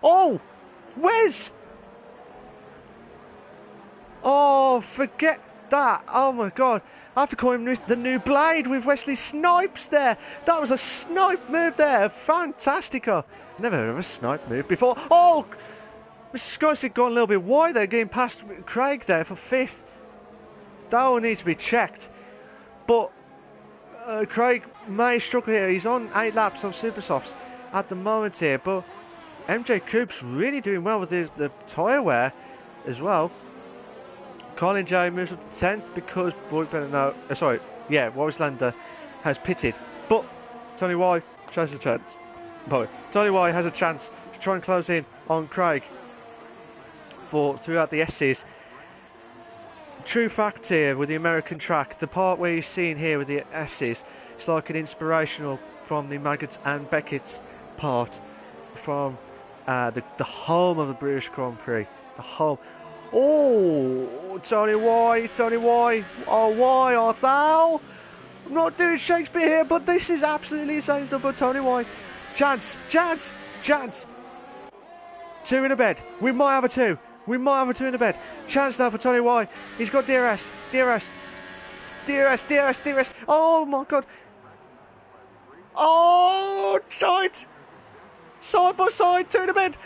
Oh! Wes! Oh, forget that. Oh my God. I have to call him the new Blade with Wesley Snipes there. That was a snipe move there. Fantastico. Never heard of a snipe move before. Oh! Mr. Scorsese had gone a little bit wide there, getting past Craig there for 5th. That will need to be checked. But Craig may struggle here. He's on 8 laps on Supersofts at the moment here. But MJ Coop's really doing well with the tyre wear as well. Colin J moves up to 10th because Warwick Lander has pitted. But Tony Y has a chance. Tony Y has a chance to try and close in on Craig throughout the S's. True fact here with the American track, the part where you're seeing here with the S's, it's like an inspirational from the Maggots and Beckett's part from the home of the British Grand Prix. The home. Oh, Tony Y. Oh, why art thou? I'm not doing Shakespeare here, but this is absolutely insane stuff. But Tony Y. Chance. 2 in a bed. We might have a 2. In the bed. Chance now for Tony Y. He's got DRS. Oh my God. Oh, tight. Side by side, 2 in the bed.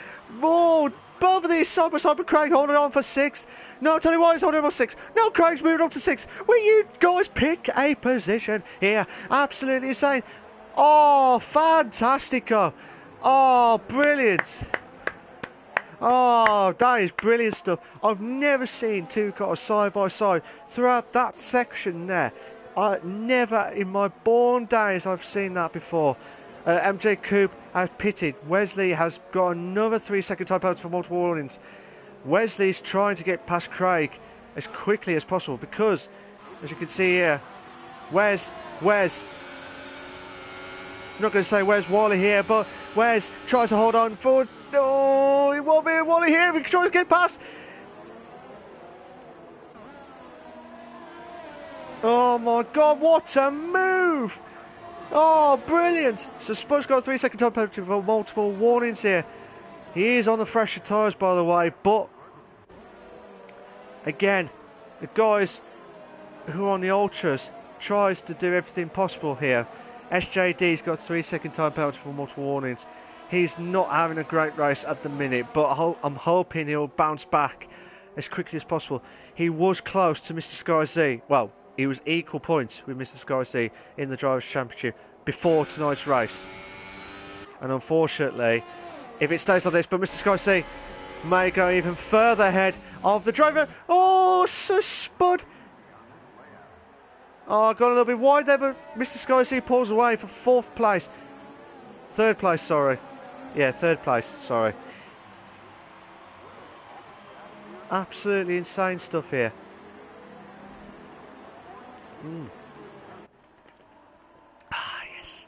Oh, both of these side by side, but Craig holding on for 6th. No, Tony White's holding on for 6th. No, Craig's moving on to 6th. Will you guys pick a position here? Absolutely insane. Oh, fantastico. Oh, brilliant. Oh, that is brilliant stuff. I've never seen 2 cars side by side throughout that section there. Never in my born days I've seen that before. MJ Coupe has pitted. Wesley has got another 3-second time penalty for multiple warnings. Wesley's trying to get past Craig as quickly as possible because, as you can see here, Wes, I'm not going to say where's Wally here, but Wes tries to hold on forward. No, it won't be Wally here if he tries to get past. Oh my God, what a move! Oh, brilliant! So Spud's got a 3-second time penalty for multiple warnings here. He is on the fresher tyres, by the way, but again, the guys who are on the Ultras tries to do everything possible here. SJD's got a 3-second time penalty for multiple warnings. He's not having a great race at the minute, but I'm hoping he'll bounce back as quickly as possible. He was close to Mr. Sky Z. Well, he was equal points with Mr. Sky Z in the Drivers' Championship before tonight's race. And unfortunately, if it stays like this, but Mr. Sky Z may go even further ahead of the driver. Oh, so Spud. Oh, got a little bit wide there, but Mr. Sky Z pulls away for 4th place. 3rd place, sorry. Yeah, 3rd place, sorry. Absolutely insane stuff here. Ah, yes.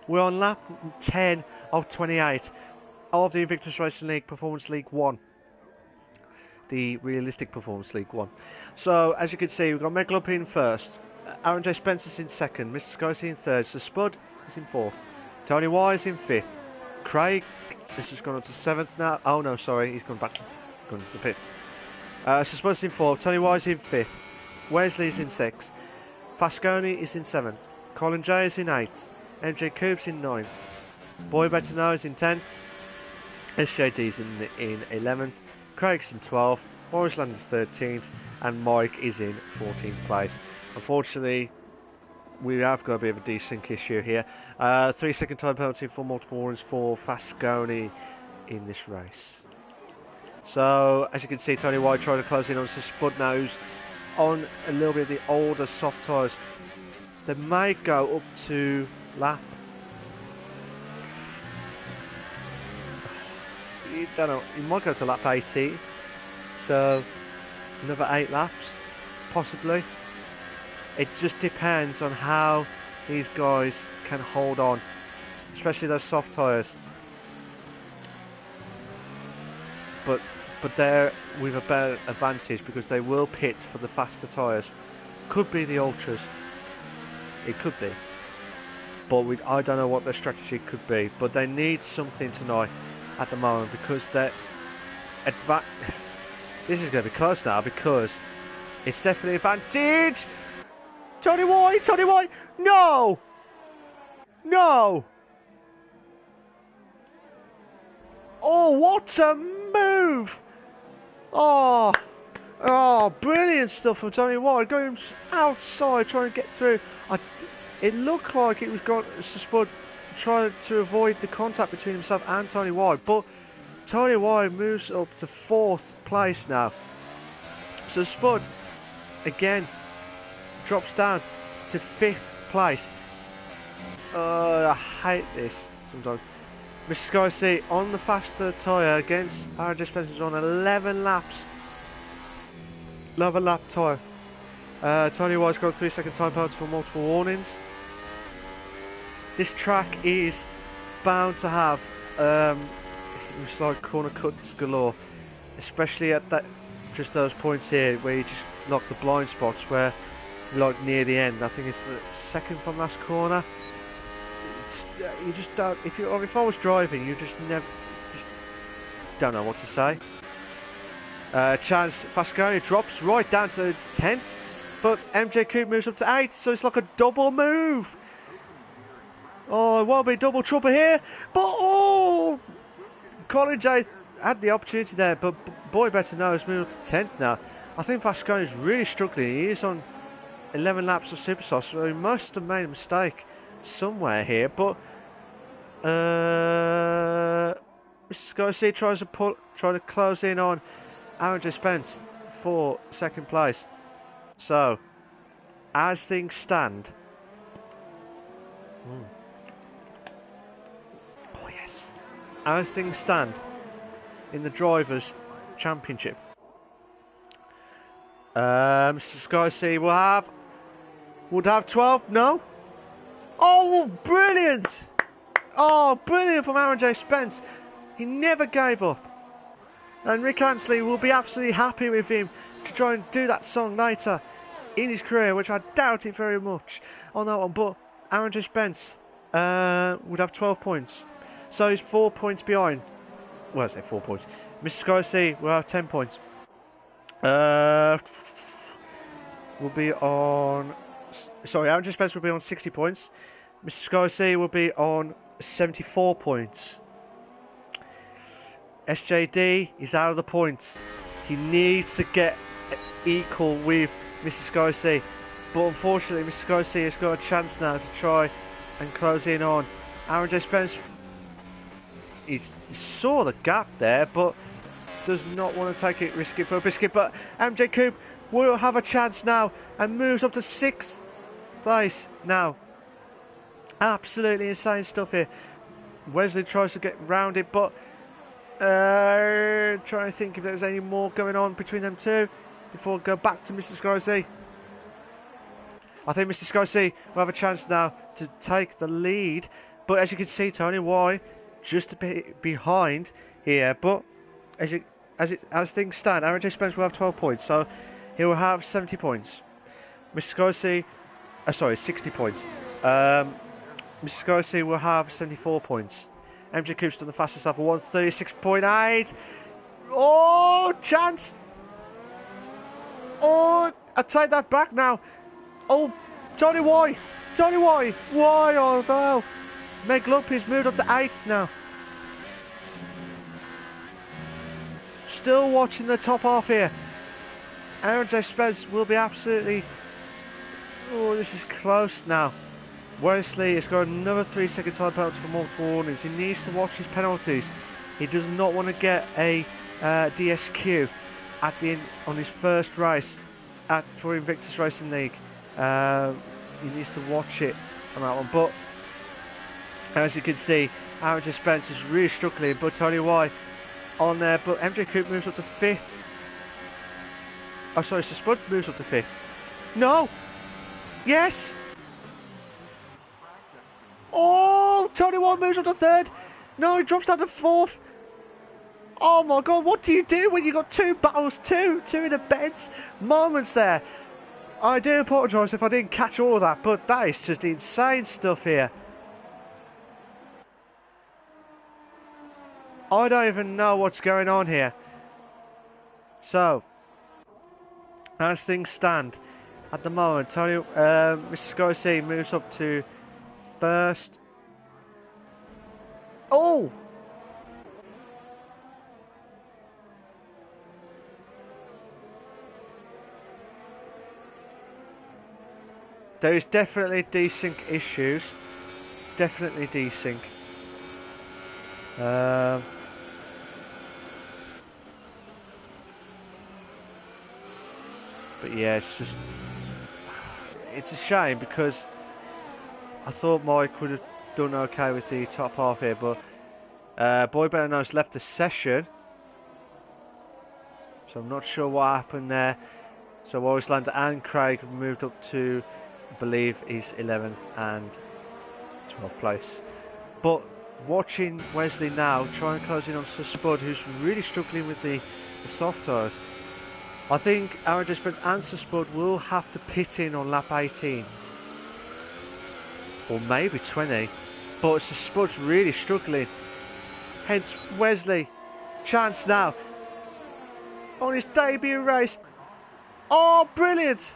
We're on lap 10 of 28 of the Invictus Racing League Performance League 1. The Realistic Performance League 1. So, as you can see, we've got Meglup in first. Aaron J. Spencer's in second. Mr. Scorsese in third. So Spud is in fourth. Tony Y is in fifth. Craig has just gone up to seventh now. Oh no, sorry, he's gone back to the pits. So Spud's in fourth. Tony Y is in fifth. Wesley's in sixth. Fasconi is in seventh. Colin J is in eighth. MJ Coupe's in ninth. Boy Better Know is in 10th. SJD's in 11th. Craig's in 12th. Morris Land is 13th. And Mike is in 14th place. Unfortunately, we have got a bit of a desync issue here. 3-second time penalty for multiple warnings for Fasconi in this race. So, as you can see, Tony White trying to close in on Spud now, who's on a little bit of the older soft tyres. They may go up to lap. You don't know, you might go to lap 18. So, another 8 laps, possibly. It just depends on how these guys can hold on, especially those soft tyres. But they're with a better advantage because they will pit for the faster tyres. Could be the Ultras. It could be. But I don't know what their strategy could be. But they need something tonight at the moment because they're... This is going to be close now because it's definitely advantage. Tony White, no! No! Oh, what a move! Oh, brilliant stuff from Tony White, going outside, trying to get through. It looked like it was Spud trying to avoid the contact between himself and Tony White, but Tony White moves up to 4th place now. So Spud, again, drops down to 5th place. I hate this sometimes. Mr. Scorsese on the faster tyre against Aaron Spencer's on 11 laps. 11 lap tyre. Tony White's got a 3-second time penalty for multiple warnings. This track is bound to have it's like corner cuts galore, especially at just those points here where you just lock the blind spots where, like near the end, I think it's the second from last corner. You just don't. If I was driving, you just don't know what to say. Chance Fasconi drops right down to 10th, but MJ Coupe moves up to 8th, so it's like a double move. Oh, it won't be double trouble here, but Colin J had the opportunity there, but Boy Better Know has moved up to 10th now. I think Fasconi is really struggling. He is on 11 laps of Supersauce, so he must have made a mistake somewhere here, but Mr. Scorsese tries to close in on Aaron J. Spence for 2nd place. So, as things stand, Yes. As things stand in the Drivers' Championship, Mr. Sky C would have 12. No. Oh, brilliant! Oh, brilliant from Aaron J. Spence. He never gave up. And Rick Ansley will be absolutely happy with him to try and do that song later in his career, which I doubt it very much on that one. But Aaron J. Spence would have 12 points. So he's 4 points behind. Well, I say 4 points. Mr. Sky C will have 10 points. Will be on... Sorry, Aaron J. Spence will be on 60 points. Mr. Sky C will be on 74 points. SJD is out of the points. He needs to get equal with Mr. Sky C. But unfortunately, Mr. Sky C has got a chance now to try and close in on Aaron J. Spence. He saw the gap there, but does not want to take it risky for a biscuit. But MJ Coop will have a chance now and moves up to 6th place now. Absolutely insane stuff here. Wesley tries to get round it, but trying to think if there was any more going on between them two before we go back to Mr. Sky C. I think Mr. Sky C will have a chance now to take the lead, but as you can see, Tony Y just a bit behind here. But as things stand, Aaron J. Spence will have 12 points, so he will have 70 points. Mr. Sky C, 60 points. Mr. Sky C will have 74 points. MJ Coop's done the fastest lap, 136.8. Oh, chance! Oh, I take that back now. Oh, Tony Y! Tony Y! Why? Oh no! Meg Lopez moved up to 8th now. Still watching the top half here. Aaron J. Spence will be absolutely... Oh, this is close now. Wesley has got another 3-second time penalty for multiple warnings. He needs to watch his penalties. He does not want to get a DSQ at the end on his first race for Invictus Racing League. He needs to watch it on that one. But as you can see, Aaron J. Spence is really struggling. But Tony Y on there. But MJ Coop moves up to 5th. Oh, sorry, so Spud moves up to 5th. No! Yes! Oh, Tony Y moves up to 3rd. No, he drops down to 4th. Oh my God, what do you do when you got two battles, two in a bed moments there? I do apologise if I didn't catch all of that, but that is just insane stuff here. I don't even know what's going on here. So, as things stand at the moment, Mr. Sky C moves up to 1st. Oh! There is definitely desync issues. Definitely desync. But yeah, it's a shame because I thought Mike would have done okay with the top half here, but Boy Better Knows left the session, so I'm not sure what happened there. So Warislander and Craig have moved up to, I believe, is 11th and 12th place. But watching Wesley now try and close in on Sir Spud, who's really struggling with the soft tyres. I think Aaron J. Spence and Sir Spud will have to pit in on lap 18. Or maybe 20. But Sir Spud's really struggling. Hence Wesley. Chance now. On his debut race. Oh, brilliant!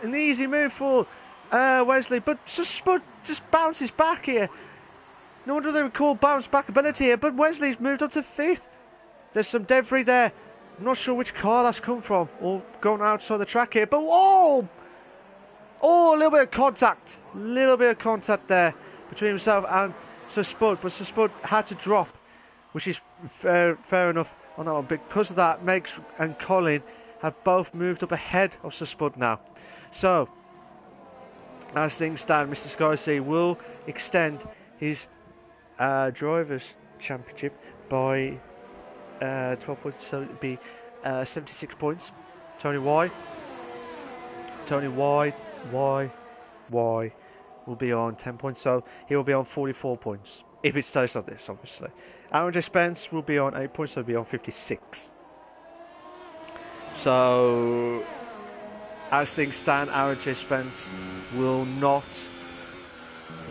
An easy move for Wesley. But Sir Spud just bounces back here. No wonder they would call bounce back ability here. But Wesley's moved up to 5th. There's some debris there. I'm not sure which car that's come from or going outside the track here, but oh, a little bit of contact. A little bit of contact there between himself and Sir Spud, but Sir Spud had to drop, which is fair enough on that one. Because of that, Megs and Colin have both moved up ahead of Sir Spud now. So, as things stand, Mr. Sky C will extend his Drivers' Championship by 12 points, so it'd be 76 points. Tony Y will be on 10 points, so he will be on 44 points if it stays like this, obviously. Aaron J. Spence will be on 8 points, so he'll be on 56. So, as things stand, Aaron J. Spence will not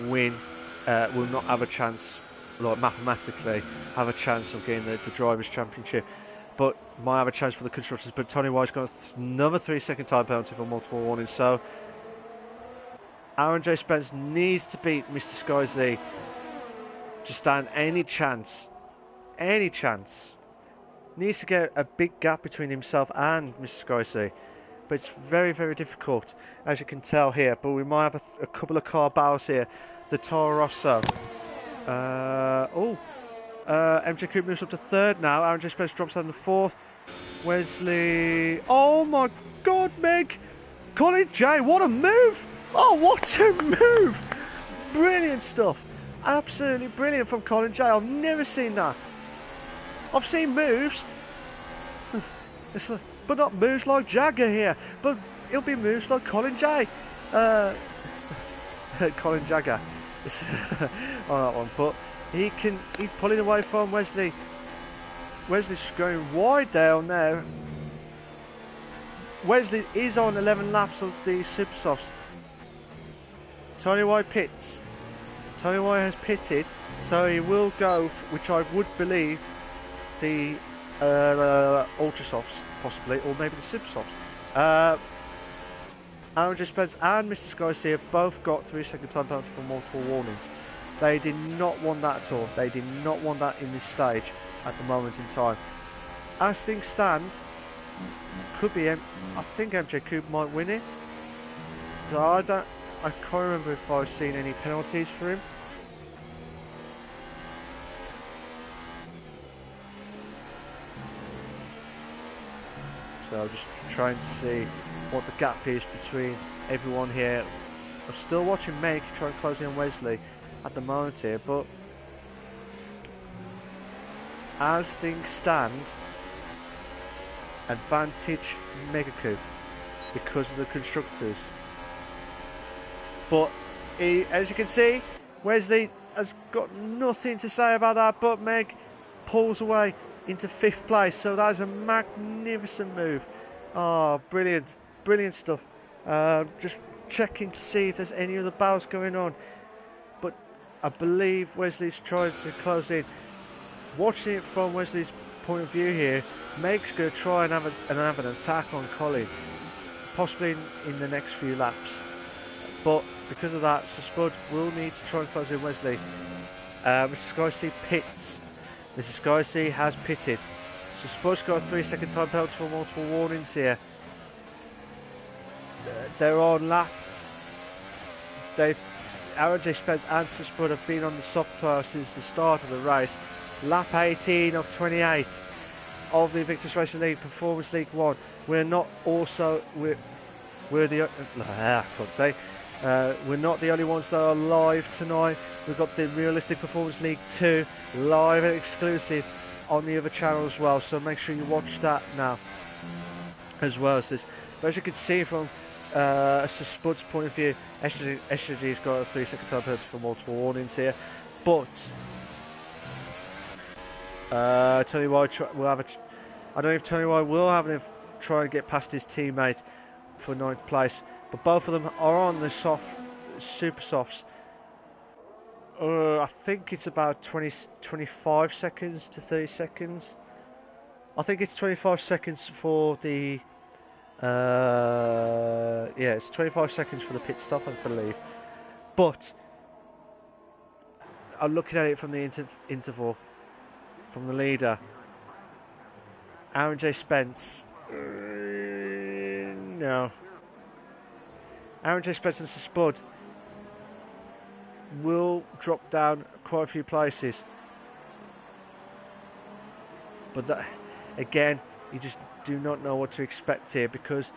win, will not have a chance, like mathematically, have a chance of getting the Drivers' Championship, but might have a chance for the Constructors. But Tony White's got another 3-second time penalty for multiple warnings, so Aaron J. Spence needs to beat Mr. Sky Z to stand any chance. Needs to get a big gap between himself and Mr. Sky Z. But it's very, very difficult, as you can tell here. But we might have a couple of car battles here. The Toro Rosso. MJ Coupe moves up to third now. Aaron J. Spence drops down to fourth. Wesley. Oh my God, Meg. Colin J. What a move. Oh, what a move. Brilliant stuff. Absolutely brilliant from Colin J. I've never seen that. I've seen moves. But not moves like Jagger here. But it'll be moves like Colin J. Colin Jagger. On that one. But he's pulling away from Wesley. Wesley's going wide down there. Wesley is on 11 laps of the Super Softs. Tony White pits. Tony White has pitted, so he will go, which I would believe, the Ultra Softs, possibly, or maybe the Super Softs. Aaron J. Spence and Mr. Sky have both got 3-second time penalty for multiple warnings. They did not want that at all. They did not want that in this stage at the moment in time. As things stand, could be. I think MJ Coupe might win it. But I can't remember if I've seen any penalties for him. So I'm just trying to see what the gap is between everyone here. I'm still watching Meg try and close in on Wesley at the moment here, but as things stand, advantage Mega Coupe because of the constructors. But as you can see, Wesley has got nothing to say about that, but Meg pulls away into 5th place, so that is a magnificent move. Oh, brilliant stuff. Just checking to see if there's any other battles going on, but I believe Wesley's trying to close in. Watching it from Wesley's point of view here, Meg's going to try and have an attack on Colin, possibly in the next few laps. But because of that, Sir Spud will need to try and close in Wesley. Mr. Sky C pits. Mr. Sky C has pitted. Sir Spud's got a 3-second time penalty for multiple warnings here. They're on lap. Aaron J. Spence and Sir Spud have been on the soft tyre since the start of the race. Lap 18 of 28 of the Invictus Racing League Performance League 1. We're not the only ones that are live tonight. We've got the Realistic Performance League 2 live and exclusive on the other channel as well, so make sure you watch that now as well as this. But as you can see from Sir Spud's point of view, SG's got a 3-second time penalty for multiple warnings here, but Tony White will have I don't know if Tony White will have him try and get past his teammate for 9th place, but both of them are on the Super Softs. I think it's about 25 seconds to 30 seconds. I think it's 25 seconds for the it's 25 seconds for the pit stop, I believe. But I'm looking at it from the interval from the leader, Aaron J. Spence. No. Aaron J. Spence and Sir Spud will drop down quite a few places. But that, again, you just do not know what to expect here, because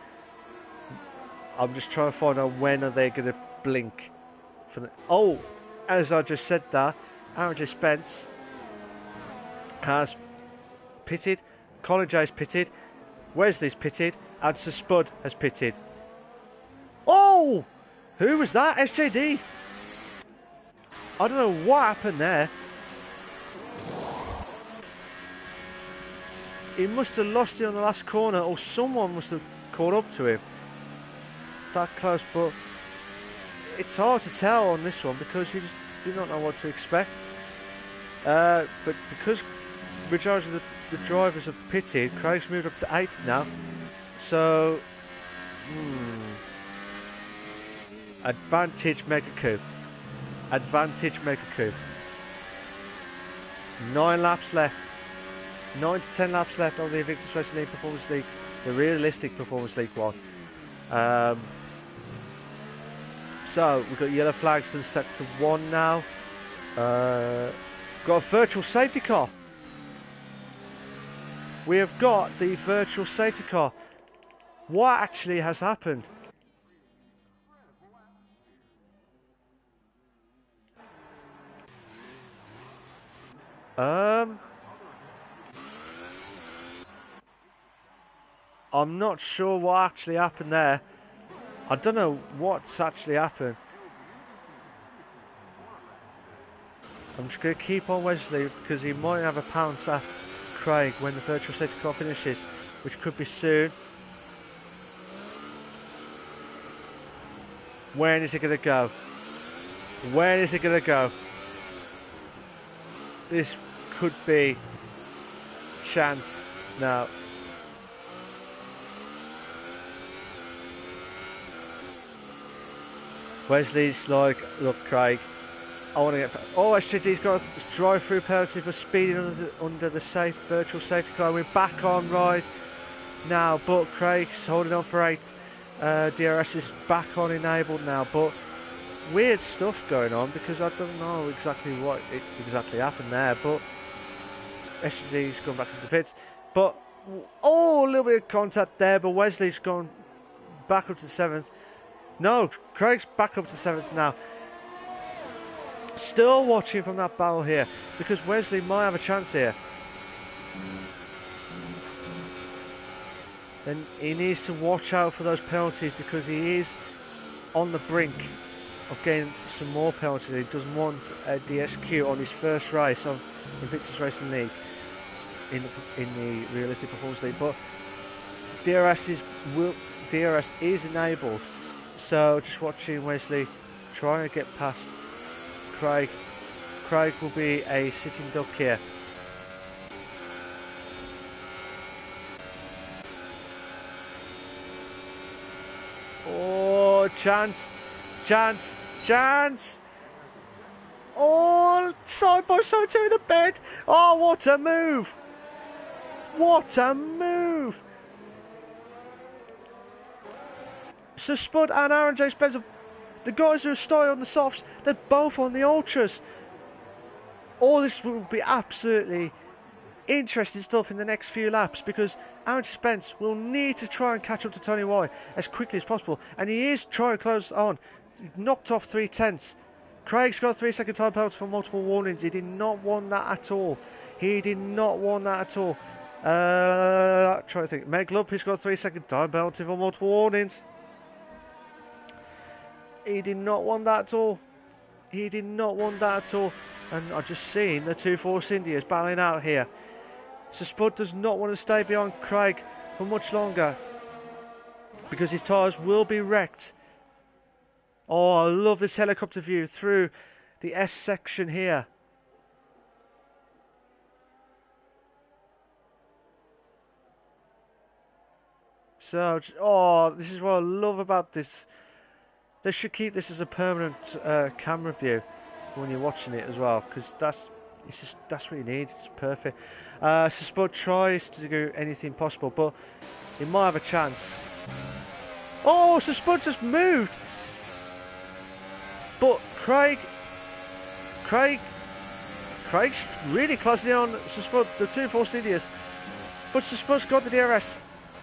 I'm just trying to find out when are they going to blink. For the, oh, as I just said that, Aaron J. Spence has pitted. Colin J's pitted. Wesley's pitted. And Sir Spud has pitted. Oh! Who was that? SJD. I don't know what happened there. He must have lost it on the last corner, or someone must have caught up to him. That close, but it's hard to tell on this one because you just do not know what to expect. But because majority of the drivers have pitted, Craig's moved up to 8th now. So, advantage Mega Coupe. Advantage Mega Coupe. 9 laps left. 9 to 10 laps left on the Invictus Racing League Performance League, the realistic Performance League one. So we've got yellow flags in sector 1 now. Got a virtual safety car. We have got the virtual safety car. What actually has happened? I'm not sure what actually happened there. I don't know what's actually happened. I'm just going to keep on Wesley because he might have a pounce at Craig when the virtual safety car finishes, which could be soon. When is it going to go? When is it going to go? This could be chance now. Wesley's like, look, Craig, I want to get. Oh, SJD's got a drive-through penalty for speeding under the virtual safety car. We're back on ride now, but Craig's holding on for 8th. DRS is back on enabled now, but weird stuff going on because I don't know exactly what exactly happened there. But SJD's gone back into the pits, but oh, a little bit of contact there. But Wesley's gone back up to 7th. No, Craig's back up to 7th now. Still watching from that battle here because Wesley might have a chance here. Then he needs to watch out for those penalties because he is on the brink of getting some more penalties. He doesn't want a DSQ on his first race of the Invictus Racing League in the realistic Performance League. But DRS is enabled. So just watching Wesley trying to get past Craig. Craig will be a sitting duck here. Oh, chance. Oh, side by side to the bed. Oh, what a move. What a move. So Spud and Aaron J. Spencer, the guys who are starting on the softs, they're both on the ultras. All this will be absolutely interesting stuff in the next few laps because Aaron J. Spence will need to try and catch up to Tony Y as quickly as possible, and he is trying to close on. Knocked off 3/10. Craig's got a 3-second time penalty for multiple warnings. He did not want that at all. He did not want that at all. Trying to think. Meg Lupp has got a 3-second time penalty for multiple warnings. He did not want that at all. He did not want that at all. And I've just seen the two Force Indias battling out here. So Spud does not want to stay behind Craig for much longer because his tyres will be wrecked. Oh, I love this helicopter view through the S section here. So, oh, this is what I love about this. They should keep this as a permanent camera view when you're watching it as well, because that's what you need. It's perfect. So Spud tries to do anything possible, but he might have a chance. Oh, so Spud just moved, but Craig's really closely on Sir Spud, the two Force Indias, but Sir Spud's got the DRS.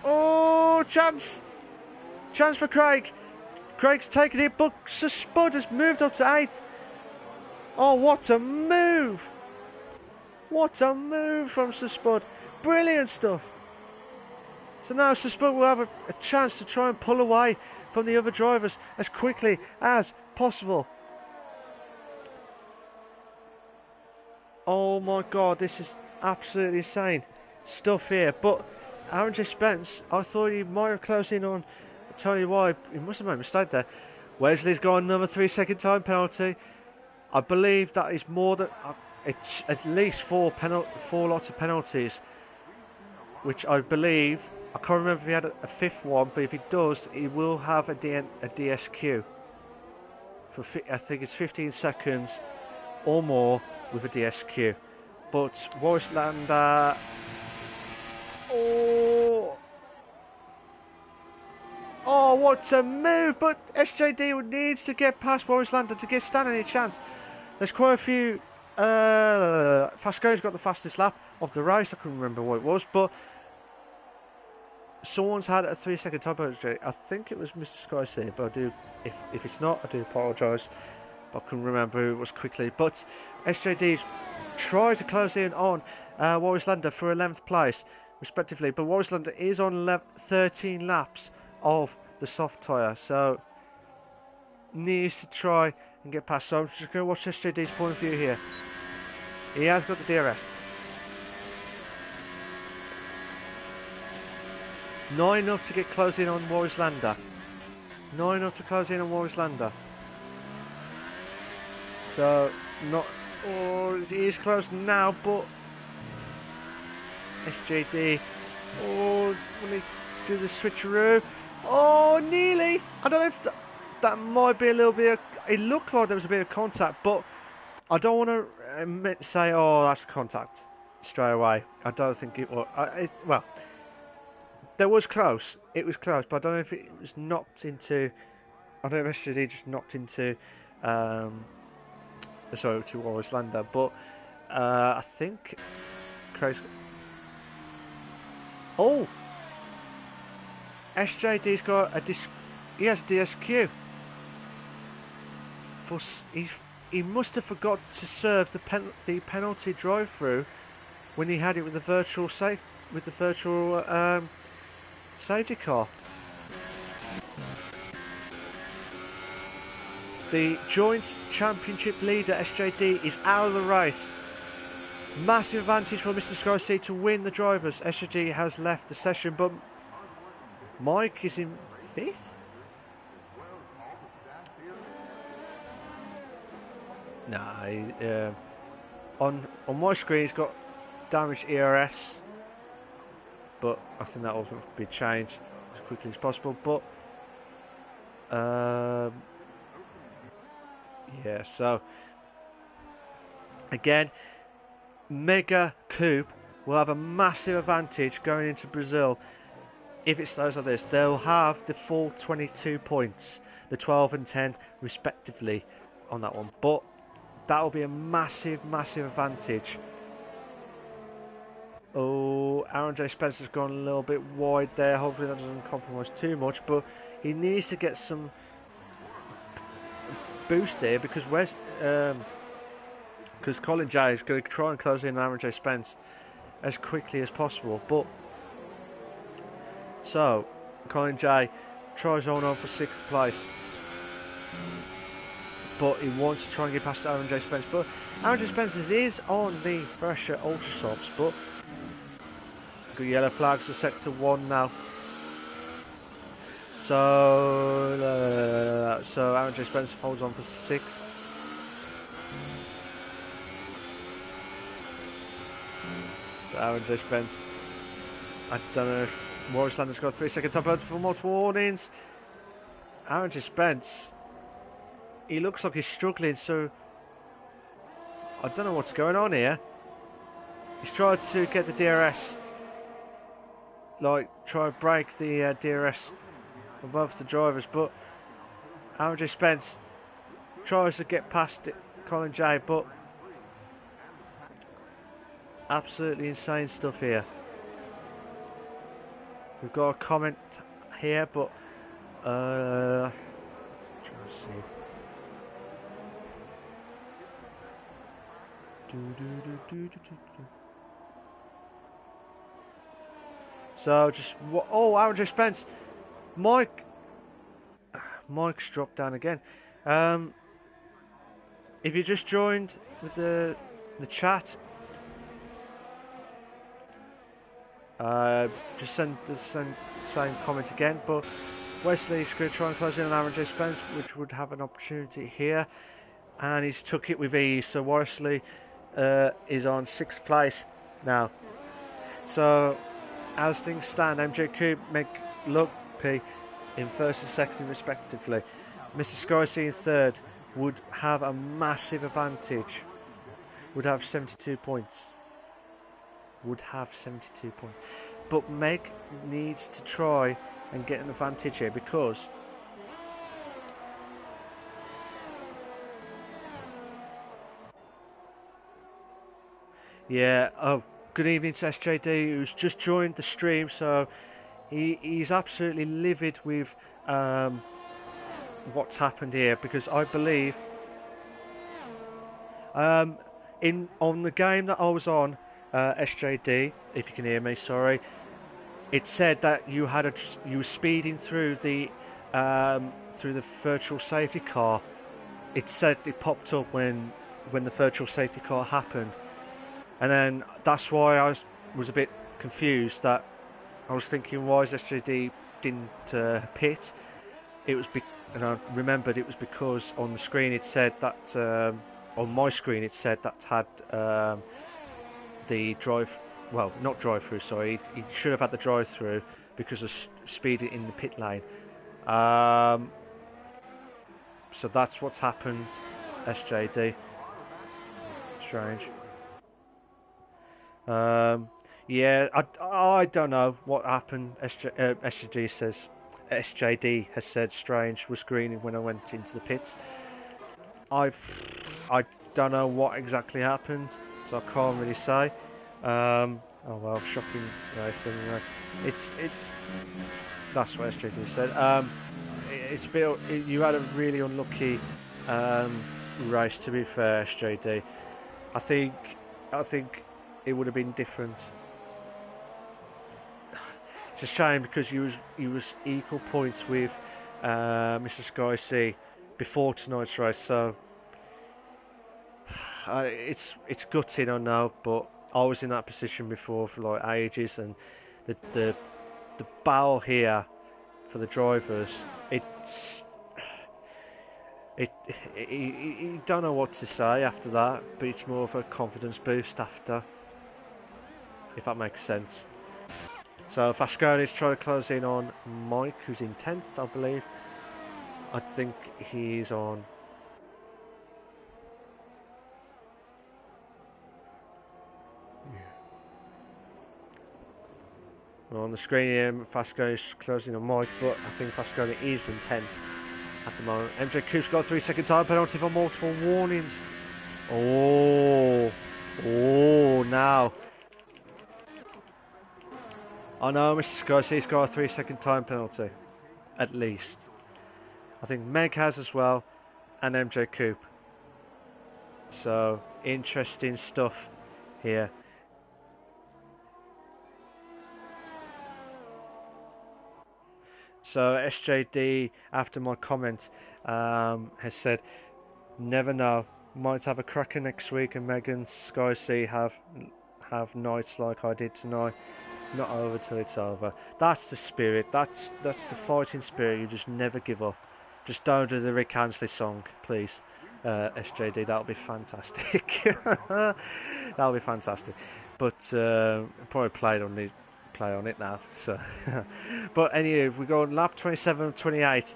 Oh, chance for Craig. Craig's taken it, but Sir Spud has moved up to 8th. Oh, what a move! What a move from Sir Spud. Brilliant stuff. So now Sir Spud will have a chance to try and pull away from the other drivers as quickly as possible. Oh my god, this is absolutely insane stuff here. But Aaron J. Spence, I thought he might have closed in on Tony White. He must have made a mistake there. Wesley's got another 3-second time penalty. I believe that is more than... it's at least four lots of penalties, which I believe... I can't remember if he had a fifth one, but if he does, he will have a DSQ. For I think it's 15 seconds or more with a DSQ. But Wojslander... Oh, what a move! But SJD needs to get past Wojslander to stand any chance. There's quite a few... Fasco's got the fastest lap of the race. I couldn't remember what it was, but... Someone's had a 3-second time penalty. I think it was Mr. Sky, but I do, if it's not, I do apologise. But I couldn't remember who it was quickly. But SJD's tried to close in on Wojslander for 11th place, respectively. But Wojslander is on 13 laps of the soft tyre, so needs to try and get past. So I'm just going to watch SJD's point of view here. He has got the DRS. 9 up to get close in on Wojslander. 9 up to close in on Wojslander. So, not... Oh, he is close now, but... SJD... Oh, will he do the switcheroo? Oh, nearly! I don't know if that might be a little bit of... It looked like there was a bit of contact, but... I don't want to say, oh, that's contact straight away. I don't think it was... well... There was close. It was close, but I don't know if it was knocked into... I don't know if SJD just knocked into... sorry, to Wojslander, but I think... Oh! SJD's got a he has DSQ. He must have forgot to serve the penalty drive-through when he had it with the virtual safety car. The joint championship leader SJD is out of the race. Massive advantage for Mr. Sky to win the drivers. SJD has left the session, but Mike is in 5th. Nah, on my screen he's got damaged ERS. But I think that will be changed as quickly as possible. But yeah, so again, Mega Coupe will have a massive advantage going into Brazil. If it stays like this, they'll have the full 22 points, the 12 and 10 respectively on that one. But that will be a massive, massive advantage. Oh, Aaron J. Spencer's gone a little bit wide there. Hopefully that doesn't compromise too much, but he needs to get some boost there because Colin J is going to try and close in Aaron J. Spence as quickly as possible. But so Colin J tries on for 6th place, but he wants to try and get past Aaron J. Spence. But Aaron J. Spence is on the Thresher Ultra Softs, but good yellow flags are set to 1 now. So Aaron J. Spence holds on for 6th. So Aaron J. Spence, I don't know if Wojlander's got 3-second top out for multiple warnings. Aaron J. Spence, he looks like he's struggling, so I don't know what's going on here. He's tried to get the DRS, like try and break the DRS above the drivers, but Aaron J. Spence tries to get past it, Colin J, but absolutely insane stuff here. We've got a comment here, but trying to see. So just oh, Aaron Spence, Mike's dropped down again. If you just joined with the chat, just send the same comment again. But Wesley's going to try and close in on Aaron J. Spence, which would have an opportunity here, and he's took it with ease. So Wesley is on 6th place now. So as things stand, MJ Coop, Meg Lugby in 1st and 2nd respectively. Mr. Skycy in 3rd would have a massive advantage. Would have 72 points. But Meg needs to try and get an advantage here because good evening to SJD, who's just joined the stream. So he's absolutely livid with what's happened here, because I believe on the game that I was on, SJD, if you can hear me, sorry, it said that you were speeding through the virtual safety car. It said it popped up when the virtual safety car happened, and then that's why I was a bit confused. That I was thinking, why is SJD didn't pit? It was and I remembered it was because on the screen it said that on my screen it said that had the not drive-through, sorry, he should have had the drive-through because of speeding in the pit lane. So that's what's happened, SJD. Strange. Yeah, I don't know what happened. SJD has said strange was green when I went into the pits. I don't know what exactly happened, so I can't really say. Oh well, shocking race anyway. That's what SJD said. It's a bit. You had a really unlucky race, to be fair, SJD. I think it would have been different. It's a shame because he was equal points with Mr. Sky C before tonight's race, so it's gutting, I know, but I was in that position before for like ages, and the battle here for the drivers, you don't know what to say after that, but it's more of a confidence boost after, if that makes sense. So Fasconi's trying to close in on Mike, who's in 10th, I believe. I think he's on. Well, on the screen here, Fasconi's closing on Mike, but I think Fasconi is in 10th at the moment. MJ Coop's got a 3-second time penalty for multiple warnings. Oh, now. I know Mr. Scorsese got a 3-second time penalty, at least. I think Meg has as well, and MJ Coop. So, interesting stuff here. So, SJD, after my comment, has said, never know, might have a cracker next week, and Meg and Sky C have nights like I did tonight. Not over till it's over. That's the spirit. That's the fighting spirit. You just never give up. Just don't do the Rick Ansley song, please, SJD. That'll be fantastic. That'll be fantastic. But probably play on it now. So, but anyway, we go on lap 27 and 28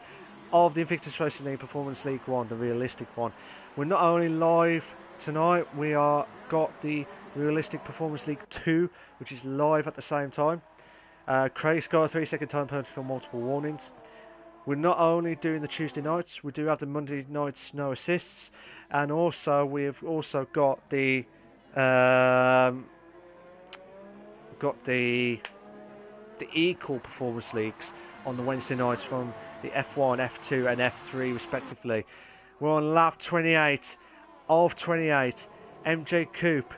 of the Invictus Racing League Performance League 1, the realistic one. We're not only live tonight, we are got the Realistic Performance League 2, which is live at the same time. Craig's got a 3-second time penalty for multiple warnings. We're not only doing the Tuesday nights, we do have the Monday nights no assists, and also we've also got the equal performance leagues on the Wednesday nights from the F1, F2 and F3 respectively. We're on lap 28 of 28. MJ Coupe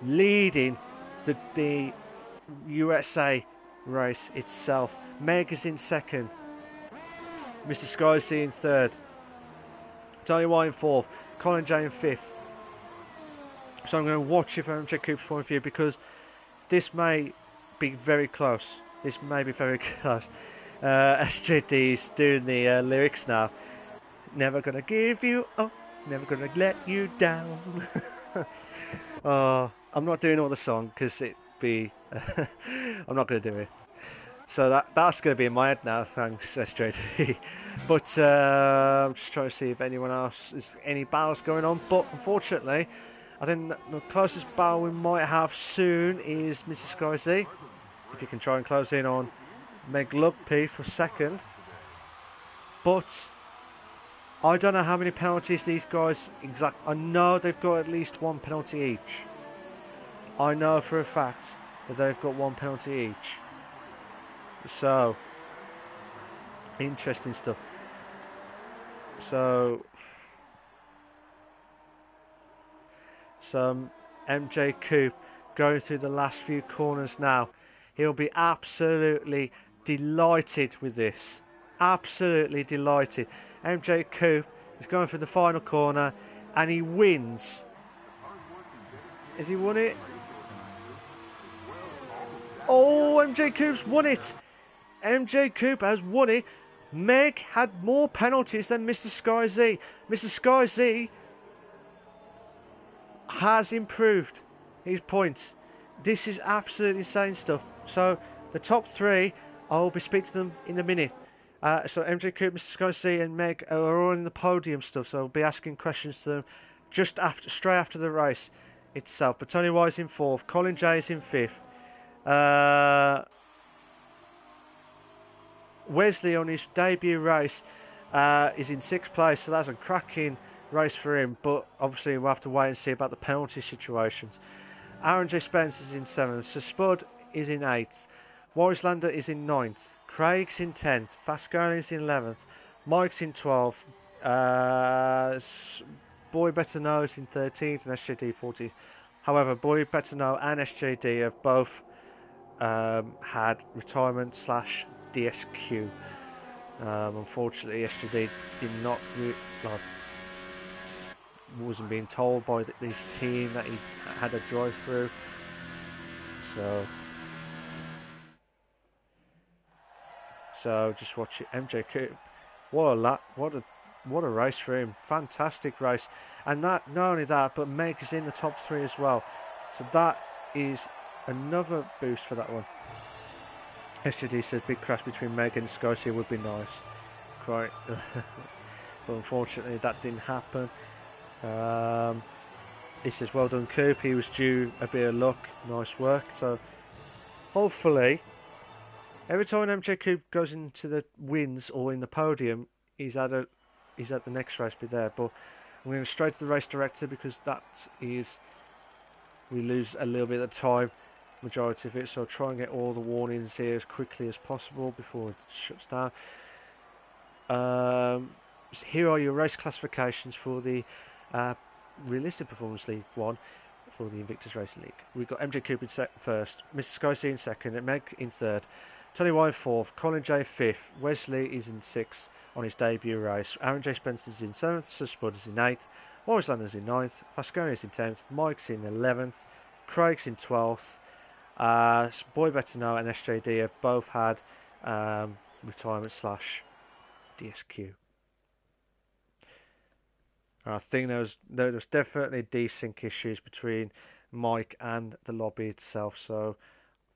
leading the USA race itself. Meg is in second. Mr. Skyzy in third. Tony White in fourth. Colin J in fifth. So I'm going to watch it from MJ Coupe's point of view because this may be very close. This may be very close. SJD's doing the lyrics now. Never gonna give you up, never gonna let you down. I'm not doing all the song because it'd be. I'm not gonna do it. So that's gonna be in my head now. Thanks, SJD. But I'm just trying to see if anyone else is any battles going on. But unfortunately, I think the closest battle we might have soon is Mrs. Skyzy. If you can try and close in on Meg Lugby for second. But I don't know how many penalties these guys I know they've got at least one penalty each. I know for a fact that they've got one penalty each. So, interesting stuff. So MJ Coupe going through the last few corners now. He'll be absolutely delighted with this. Absolutely delighted. MJ Coupe is going for the final corner and he wins. Has he won it? Oh, MJ Coupe's won it. MJ Coupe has won it. Meg had more penalties than Mr. Skyzy. Mr. Skyzy has improved his points. This is absolutely insane stuff. So the top three, I will be speaking to them in a minute. So MJ Coupe, Mr. Skyzy and Meg are all in the podium stuff, so I'll be asking questions to them just after, straight after the race itself. But Tony White's in fourth, Colin J is in fifth. Wesley on his debut race is in sixth place, so that's a cracking race for him, but obviously we'll have to wait and see about the penalty situations. Aaron J. Spence is in seventh, Sir Spud is in eighth, Morris Lander is in ninth, Craig's in 10th, Fascone is in 11th, Mike's in 12th, Boy Better Know is in 13th and SJD 14th. However, Boy Better Know and SJD have both had retirement / DSQ. Unfortunately, SJD did not wasn't being told by his team that he had a drive through. So just watch it. MJ Coupe, what a race for him! Fantastic race, and not only that, but Meg is in the top three as well. So that is another boost for that one. SJD says big crash between Meg and Scotia would be nice. Quite, but unfortunately that didn't happen. He says well done Coupe, he was due a bit of luck, nice work. So hopefully every time MJ Coupe goes into the wins or in the podium, he's at the next race be there. But I'm going straight to the race director because that is, we lose a little bit of time, majority of it, so I'll try and get all the warnings here as quickly as possible before it shuts down. Here are your race classifications for the Realistic Performance League 1 for the Invictus Racing League. We've got MJ Coupe in first, Mr. Skyzy in second, and Meg in third, Tony White fourth, Colin J fifth, Wesley is in sixth on his debut race, Aaron J Spencer is in seventh, Sir Spud is in eighth, Morris Landers in ninth, Fascone is in 10th, Mike's in 11th, Craig's in 12th, Boy Better Know and SJD have both had retirement / DSQ. I think there was definitely desync issues between Mike and the lobby itself, so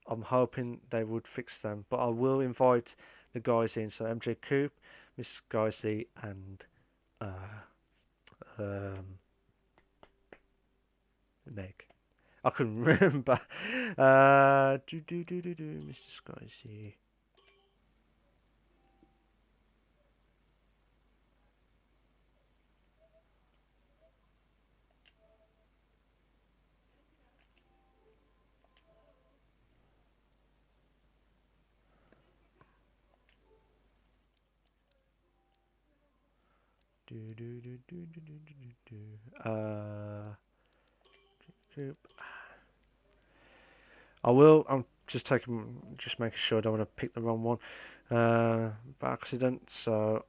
I'm hoping they would fix them. But I will invite the guys in, so MJ Coupe, Miss Skyzy, and Meg. I couldn't remember. Mr. Skyzy. Coop. I will. I'm just making sure I don't want to pick the wrong one by accident. So.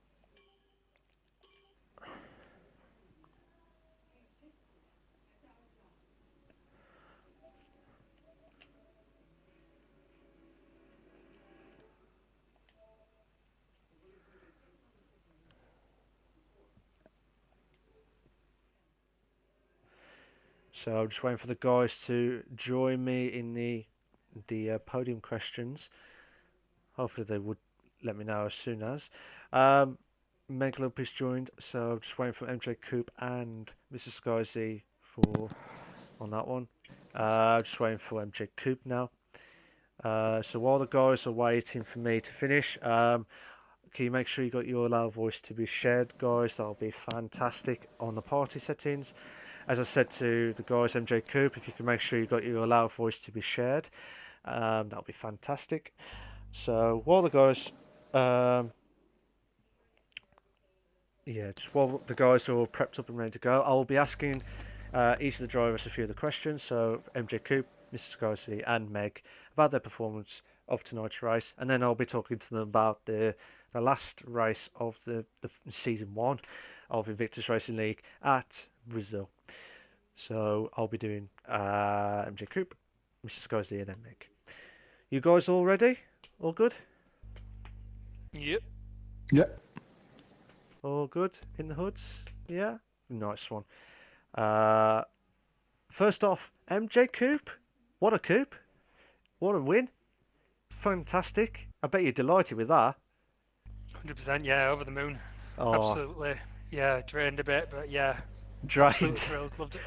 So I'm just waiting for the guys to join me in the podium questions. Hopefully they would let me know as soon as. Meg Lopez joined, so I'm just waiting for MJ Coop and Mrs. Skyzy on that one. Just waiting for MJ Coop now. So while the guys are waiting for me to finish, can you make sure you got your allow voice to be shared, guys? That'll be fantastic on the party settings. As I said to the guys, MJ Coop, if you can make sure you got your allow voice to be shared, that'll be fantastic. So while the guys, just while the guys are all prepped up and ready to go, I'll be asking each of the drivers a few of the questions. So MJ Coop, Mrs. Scorsese, and Meg about their performance of tonight's race, and then I'll be talking to them about the last race of the season 1 of Invictus Racing League at Brazil. So I'll be doing MJ Coop, Mrs. Scorsese, and then Meg. You guys all ready? All good? Yep. Yep. All good in the hoods? Yeah? Nice one. First off, MJ Coop. What a coup. What a win. Fantastic. I bet you're delighted with that. 100%, yeah, over the moon. Oh. Absolutely. Yeah, drained a bit, but yeah. Drained. Absolutely thrilled, loved it.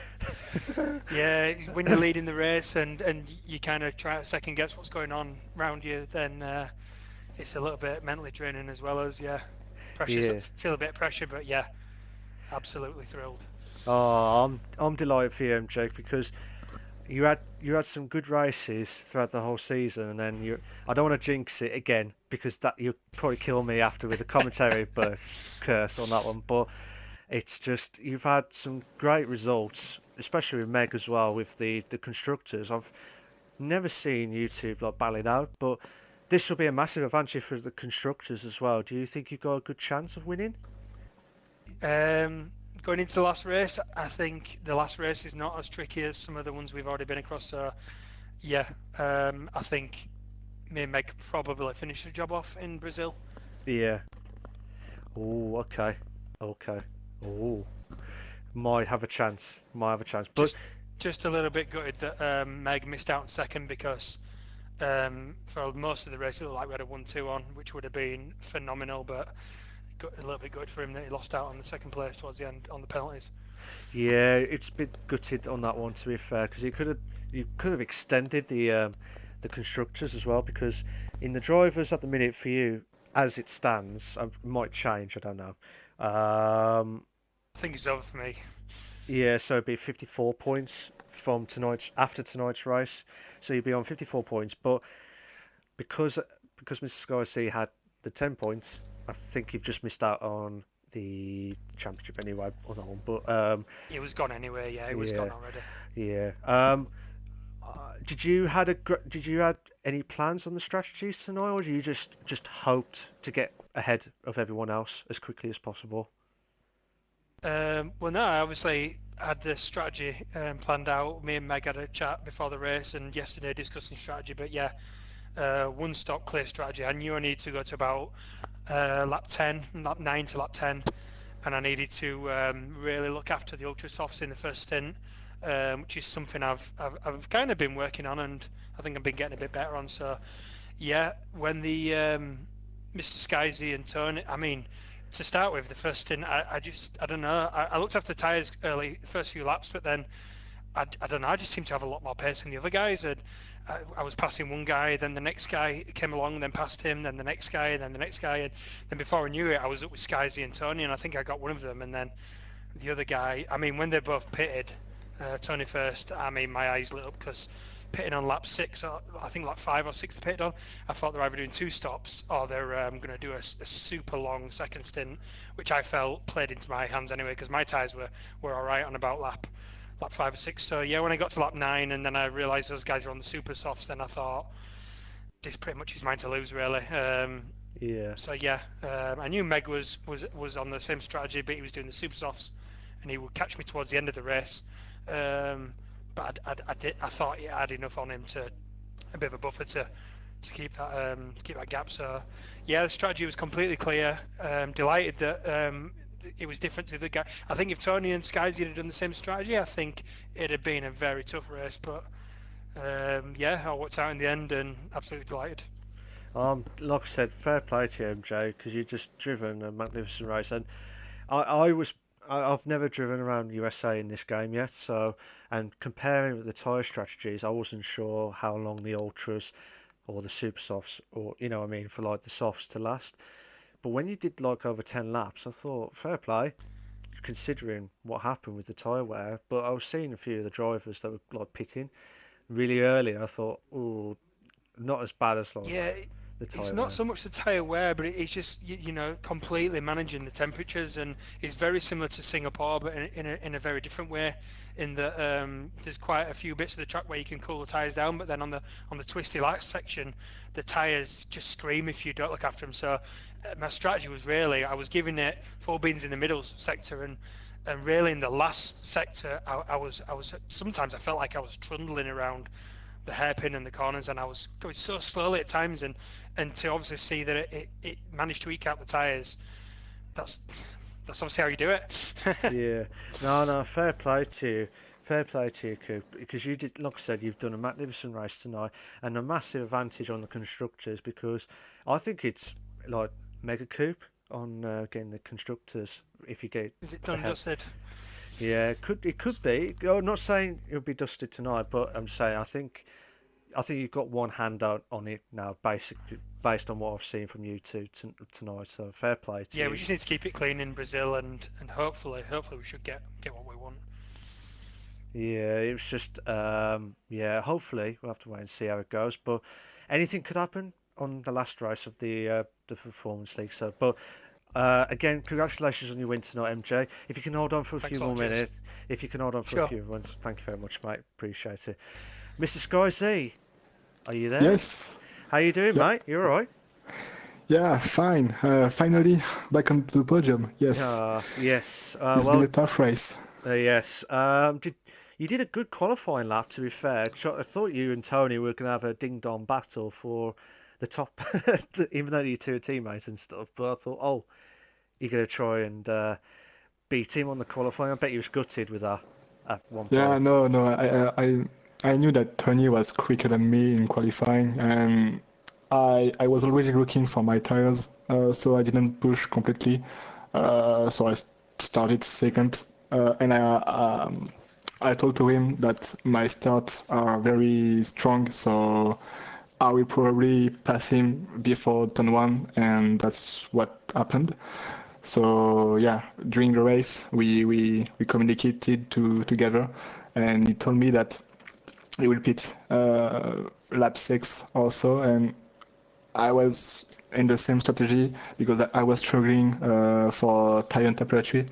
Yeah, when you're leading the race and you kind of try to second guess what's going on around you, then it's a little bit mentally draining as well as, pressure. Yeah. Feel a bit of pressure, but yeah, absolutely thrilled. Oh, I'm delighted for you, MJ, because you had some good races throughout the whole season, and then I don't want to jinx it again because that you'll probably kill me after with a commentary but curse on that one. But it's just you've had some great results, especially with Meg as well with the constructors. I've never seen you two like battling out, but this will be a massive advantage for the constructors as well. Do you think you've got a good chance of winning? Going into the last race, I think the last race is not as tricky as some of the ones we've already been across. So, yeah, I think me and Meg probably finish the job off in Brazil. Yeah. Oh, okay. Oh, might have a chance. But just a little bit gutted that Meg missed out in second because for most of the race it looked like we had a 1-2 on, which would have been phenomenal. But a little bit good for him that he lost out on the second place towards the end on the penalties. Yeah, it's a bit gutted on that one to be fair, because you could have extended the constructors as well, because in the drivers at the minute for you, as it stands, it might change. I don't know. I think it's over for me. Yeah, so it'd be 54 points from after tonight's race, so you'd be on 54 points. But because Mr. Scorsese had the 10 points. I think you've just missed out on the championship anyway on that one, but it was gone anyway. Yeah, it was gone already. Yeah. Did you had any plans on the strategies tonight, or did you just hoped to get ahead of everyone else as quickly as possible? Well, no, I obviously had the strategy planned out. Me and Meg had a chat before the race and yesterday discussing strategy. But yeah, one stop clear strategy. I knew I needed to go to about lap 9 to lap 10, and I needed to really look after the ultra softs in the first stint, which is something I've kind of been working on, and I think I've been getting a bit better on. So yeah, when the Mr. Skyzy and Tony, I mean, to start with the first stint, I don't know, I looked after the tyres early the first few laps, but then I don't know, I just seemed to have a lot more pace than the other guys, and I was passing one guy, then the next guy came along, then passed him, then the next guy, then the next guy, and then before I knew it, I was up with Skyzy and Tony, and I think I got one of them, and then the other guy, I mean, when they both pitted, Tony first, I mean, my eyes lit up, because pitting on lap 6, or I think lap 5 or 6 they pitted on, I thought they're either doing 2 stops, or they're going to do a super long second stint, which I felt played into my hands anyway, because my tyres were alright on about lap lap 5 or 6. So yeah, when I got to lap 9, and then I realised those guys were on the super softs, then I thought this pretty much is mine to lose, really. Yeah. So yeah, I knew Meg was on the same strategy, but he was doing the super softs, and he would catch me towards the end of the race. But I thought he had enough on him to a bit of a buffer to keep that gap. So yeah, the strategy was completely clear. Delighted that it was different to the guy. I think if Tony and Skies had done the same strategy, I think it'd have been a very tough race. But yeah, I worked out in the end, and absolutely delighted. Like I said, fair play to you, MJ, because you've just driven a magnificent race, and I've never driven around USA in this game yet, so and comparing with the tyre strategies, I wasn't sure how long the ultras or the super softs, or you know what I mean, for like the softs to last. But when you did like over 10 laps, I thought fair play, considering what happened with the tyre wear. But I was seeing a few of the drivers that were like pitting really early, and I thought, oh, not as bad as like Yeah, the it's tyre not wear. so much the tyre wear, but it's just completely managing the temperatures, and it's very similar to Singapore, but in a very different way. In that there's quite a few bits of the track where you can cool the tyres down, but then on the twisty last section, the tyres just scream if you don't look after them. So my strategy was really I was giving it full beans in the middle sector, and really in the last sector, I was sometimes I felt like I was trundling around the hairpin and the corners, and I was going so slowly at times, and to obviously see that it managed to eke out the tyres, that's that's obviously how you do it. Yeah, no, no, fair play to you, Coop, because you did, like I said, you've done a magnificent race tonight, and a massive advantage on the constructors because I think it's like mega Coop on getting the constructors if you get Is it done ahead. dusted? Yeah, it could be. I'm not saying it'll be dusted tonight, but I'm saying I think you've got one hand out on it now, basically based on what I've seen from you two tonight. So fair play to Yeah, we you. just need to keep it clean in Brazil, and hopefully we should get what we want. Yeah, it was just yeah. Hopefully, we'll have to wait and see how it goes. But anything could happen on the last race of the Performance League. So, but again, congratulations on your win tonight, MJ. If you can hold on for a few Thanks a more lot, cheers. minutes, if you can hold on for a Sure. few minutes, thank you very much, mate. Appreciate it. Mr. Sky Z, are you there? Yes. How you doing, Yeah. mate? You all right? Yeah. Fine. Finally back on the podium. Yes. Yes. It's been a tough race. Mm. Yes. Did you did a good qualifying lap? To be fair, I thought you and Tony were going to have a ding dong battle for the top, even though you two are teammates and stuff. But I thought, oh, you're going to try and beat him on the qualifying. I bet you was gutted with that at one Yeah. point. No. No. I knew that Tony was quicker than me in qualifying, and I was already looking for my tires, so I didn't push completely. So I started second, and I told to him that my starts are very strong, so I will probably pass him before turn one, and that's what happened. So yeah, during the race, we communicated together, and he told me that he will pit lap 6 also, and I was in the same strategy because I was struggling for tire temperature,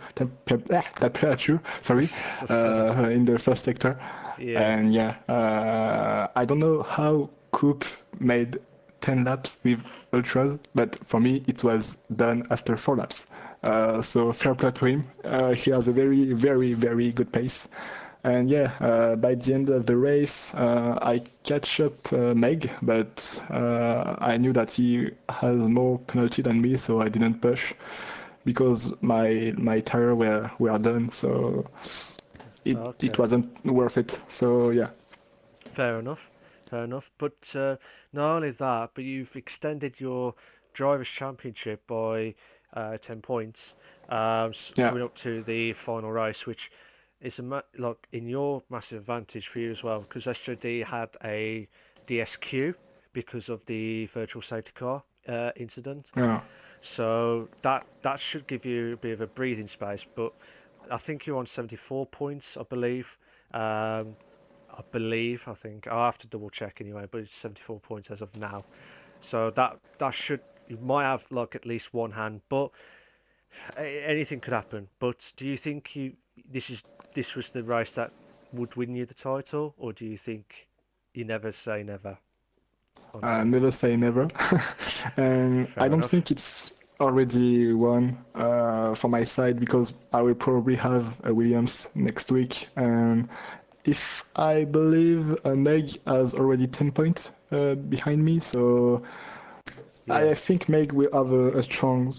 sorry, in the first sector. Yeah. And yeah, I don't know how Coop made 10 laps with ultras, but for me it was done after 4 laps. So fair play to him. He has a very, very, very good pace. And yeah, by the end of the race, I catch up Meg, but I knew that he has more penalty than me, so I didn't push because my tire were done, so it Okay. wasn't worth it. So yeah, Fair enough. Fair enough. But not only that, but you've extended your drivers' championship by 10 points, yeah, coming up to the final race, which is like in your massive advantage for you as well, because SJD had a DSQ because of the virtual safety car incident. yeah, So that should give you a bit of a breathing space. But I think you're on 74 points, I believe. I think I'll have to double check anyway, but it's 74 points as of now. So that should you might have like at least one hand, but anything could happen. But do you think this was the race that would win you the title, or do you think you never say never on that? Never say never. And I Fair don't enough. think it's already won for my side because I will probably have a Williams next week. And if I believe Meg has already 10 points behind me, so Yeah, I think Meg will have a strong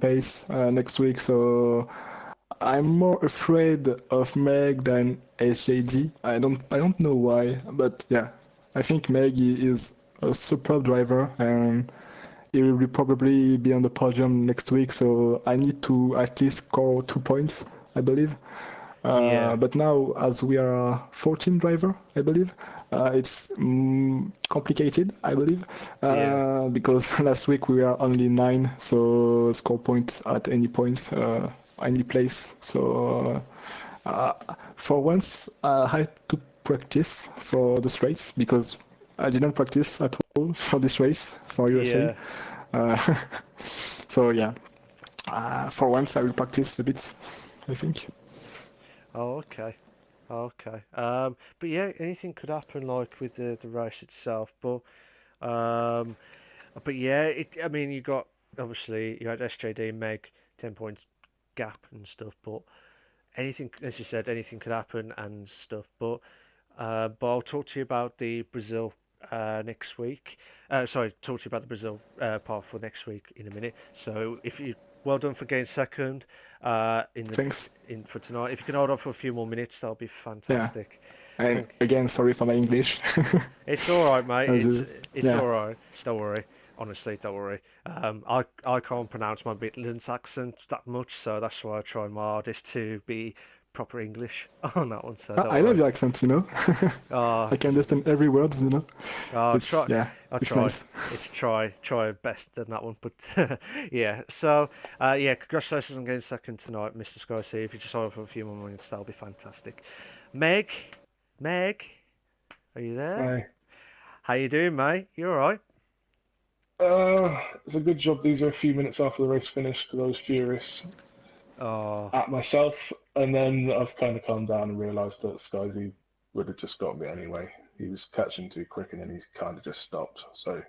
pace next week. So I'm more afraid of Meg than HJG. I don't know why, but yeah, I think Meg is a superb driver and he will probably be on the podium next week. So I need to at least score 2 points, I believe. yeah, But now, as we are 14 driver, I believe, it's complicated, I believe, yeah, because last week we were only 9, so score points at any point, any place. So for once, I had to practice for this race because I didn't practice at all for this race for USA. yeah. Uh, so yeah, for once I will practice a bit, I think. Oh, okay. Okay. But yeah, anything could happen, like with the race itself. Um, but yeah, I mean, you got obviously you had SJD, Meg, 10 points gap and stuff. But anything, as you said, anything could happen and stuff. But I'll talk to you about the Brazil next week. Sorry, talk to you about the Brazil part for next week in a minute. So if you well done for getting second in the Thanks. in for tonight. If you can hold on for a few more minutes, that'll be Yeah. fantastic. And Thank. again, sorry for my English. It's all right, mate. As It's yeah. all right. Don't worry. Honestly, don't worry. I can't pronounce my Midlands accent that much, so that's why I try my hardest to be proper English on that one. So don't I love worry. your accent, you know. Uh, I can understand every word, you know. I'll It's try. yeah, I'll it's try. nice. It's try best than that one, but yeah. So yeah, congratulations on getting second tonight, Mr. Sky. See if you just hold on for a few more minutes, that'll be fantastic. Meg, Meg, are you there? Aye. How you doing, mate? You all right? It's a good job these are a few minutes after the race finished because I was furious Oh, at myself, and then I've kind of calmed down and realised that Skyzy would have just got me anyway. He was catching too quick and then he kind of just stopped. So it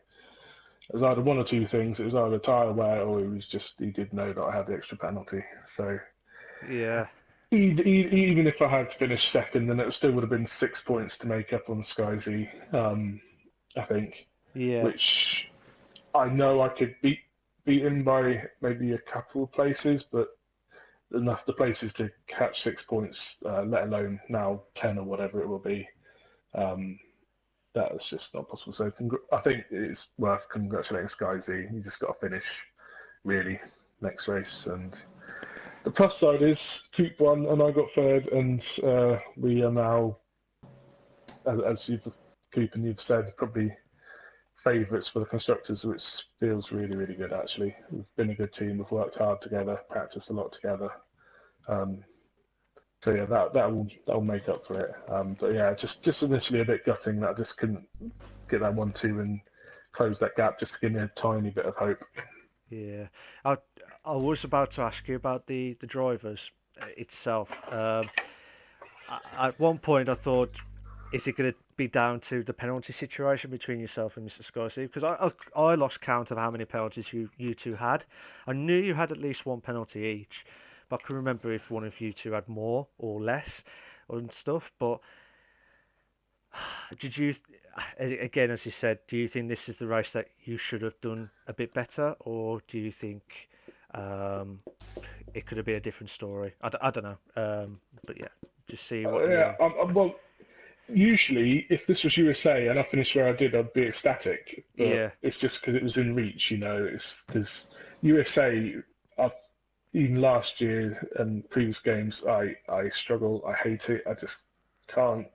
was either one or two things. It was either tyre wear or he did know that I had the extra penalty. So yeah, even if I had finished second, then it still would have been 6 points to make up on Skyzy, I think, yeah, which I know I could beat him by maybe a couple of places, but enough the places to catch 6 points, let alone now 10 or whatever it will be. Um, that is just not possible. So I think it's worth congratulating Sky Z. You just got to finish really next race. And the plus side is Coop won and I got third, and we are now, as you've Coop and you've said, probably favourites for the constructors, which feels really, really good actually. We've been a good team, we've worked hard together, practiced a lot together. Um, so yeah, that'll make up for it. But yeah, just initially a bit gutting that I just couldn't get that 1-2 and close that gap just to give me a tiny bit of hope. yeah. I I was about to ask you about the drivers itself. At one point, I thought, is it going to be down to the penalty situation between yourself and Mr. Scorsese? Because I lost count of how many penalties you two had. I knew you had at least one penalty each, but I can remember if one of you two had more or less and stuff. But did you, again, as you said, do you think this is the race that you should have done a bit better, or do you think um, it could have been a different story? I don't know. But yeah, just see what Yeah, you. well, usually if this was USA and I finished where I did, I'd be ecstatic. But Yeah, it's just because it was in reach, you know. It's because USA, I've even last year and previous games, I struggle. I hate it. I just can't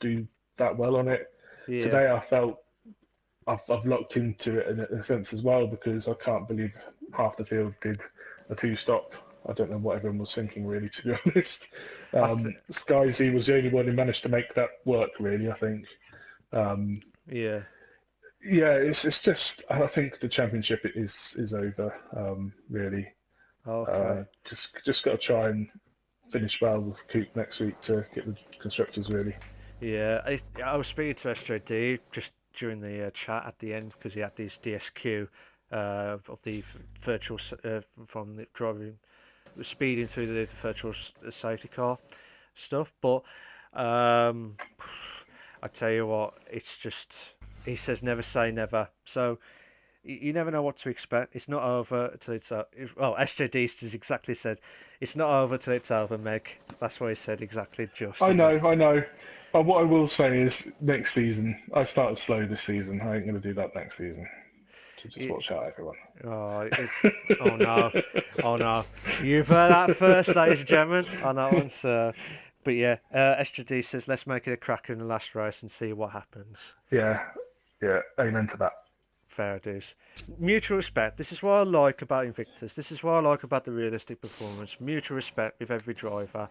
do that well on it. yeah, Today I felt I've locked into it in a sense as well because I can't believe half the field did a two-stop. I don't know what everyone was thinking really, to be honest. I th Sky Z was the only one who managed to make that work really, I think. Um, yeah. yeah, it's just I think the championship is over really. Okay. Just got to try and finish well with Coop next week to get the constructors really. Yeah, I was speaking to SJD just during the chat at the end because he had these DSQ of the virtual from the driving, speeding through the virtual safety car stuff. But I tell you what, it's just he says never say never. So you never know what to expect. It's not over till it's well, SJD has exactly said it's not over till it's over, Meg. That's what he said exactly. Just I know. But what I will say is, next season, I started slow this season. I ain't going to do that next season. So just watch out, everyone. Oh no, oh no! You've heard that first, ladies and gentlemen, on that one. So, but yeah, SJD says let's make it a cracker in the last race and see what happens. Yeah, amen to that. Fair dues. Mutual respect. This is what I like about Invictus. This is what I like about the realistic performance. Mutual respect with every driver.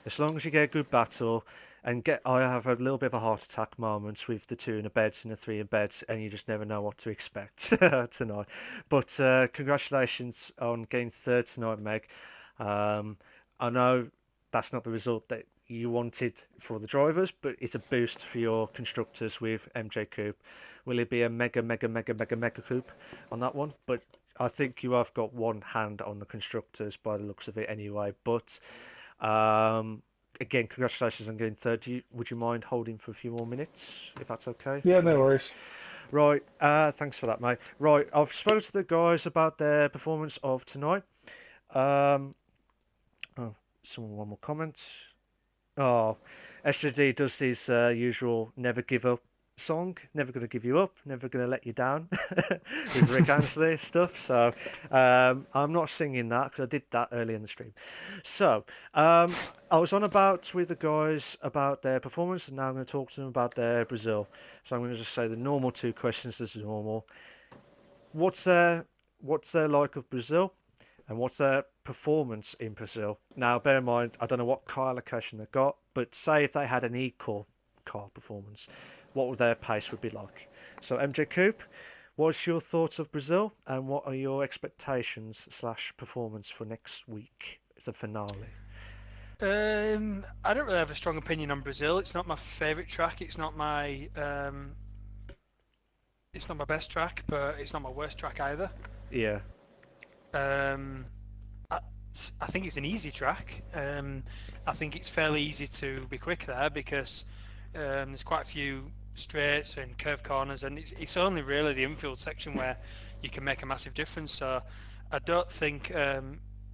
As long as you get a good battle and I have a little bit of a heart attack moments with the 2 in the beds and the 3 in beds, and you just never know what to expect tonight. But congratulations on getting third tonight, Meg. I know that's not the result that you wanted for the drivers, but it's a boost for your constructors with MJ Coupe. Will it be a mega coupe on that one? But I think you have got one hand on the constructors by the looks of it anyway. But again, congratulations on getting third. Would you mind holding for a few more minutes, if that's okay? Yeah, no worries. Right, thanks for that, mate. Right, I've spoken to the guys about their performance of tonight. One more comment. Oh, SJD does his usual never give up song, never going to give you up, never going to let you down with Rick Ansley stuff. So I'm not singing that because I did that early in the stream. So I was on about with the guys about their performance, and now I'm going to talk to them about their Brazil. So I'm going to just say the normal 2 questions as normal. What's their like of Brazil? And what's their performance in Brazil? Now, bear in mind, I don't know what car allocation they've got, but say if they had an equal car performance, what would their pace would be like? So, MJ Coupe, what's your thoughts of Brazil, and what are your expectations / performance for next week, the finale? I don't really have a strong opinion on Brazil. It's not my favourite track. It's not my best track, but it's not my worst track either. Yeah. I think it's an easy track. I think it's fairly easy to be quick there because there's quite a few straights and curved corners, and it's only really the infield section where you can make a massive difference. So I don't think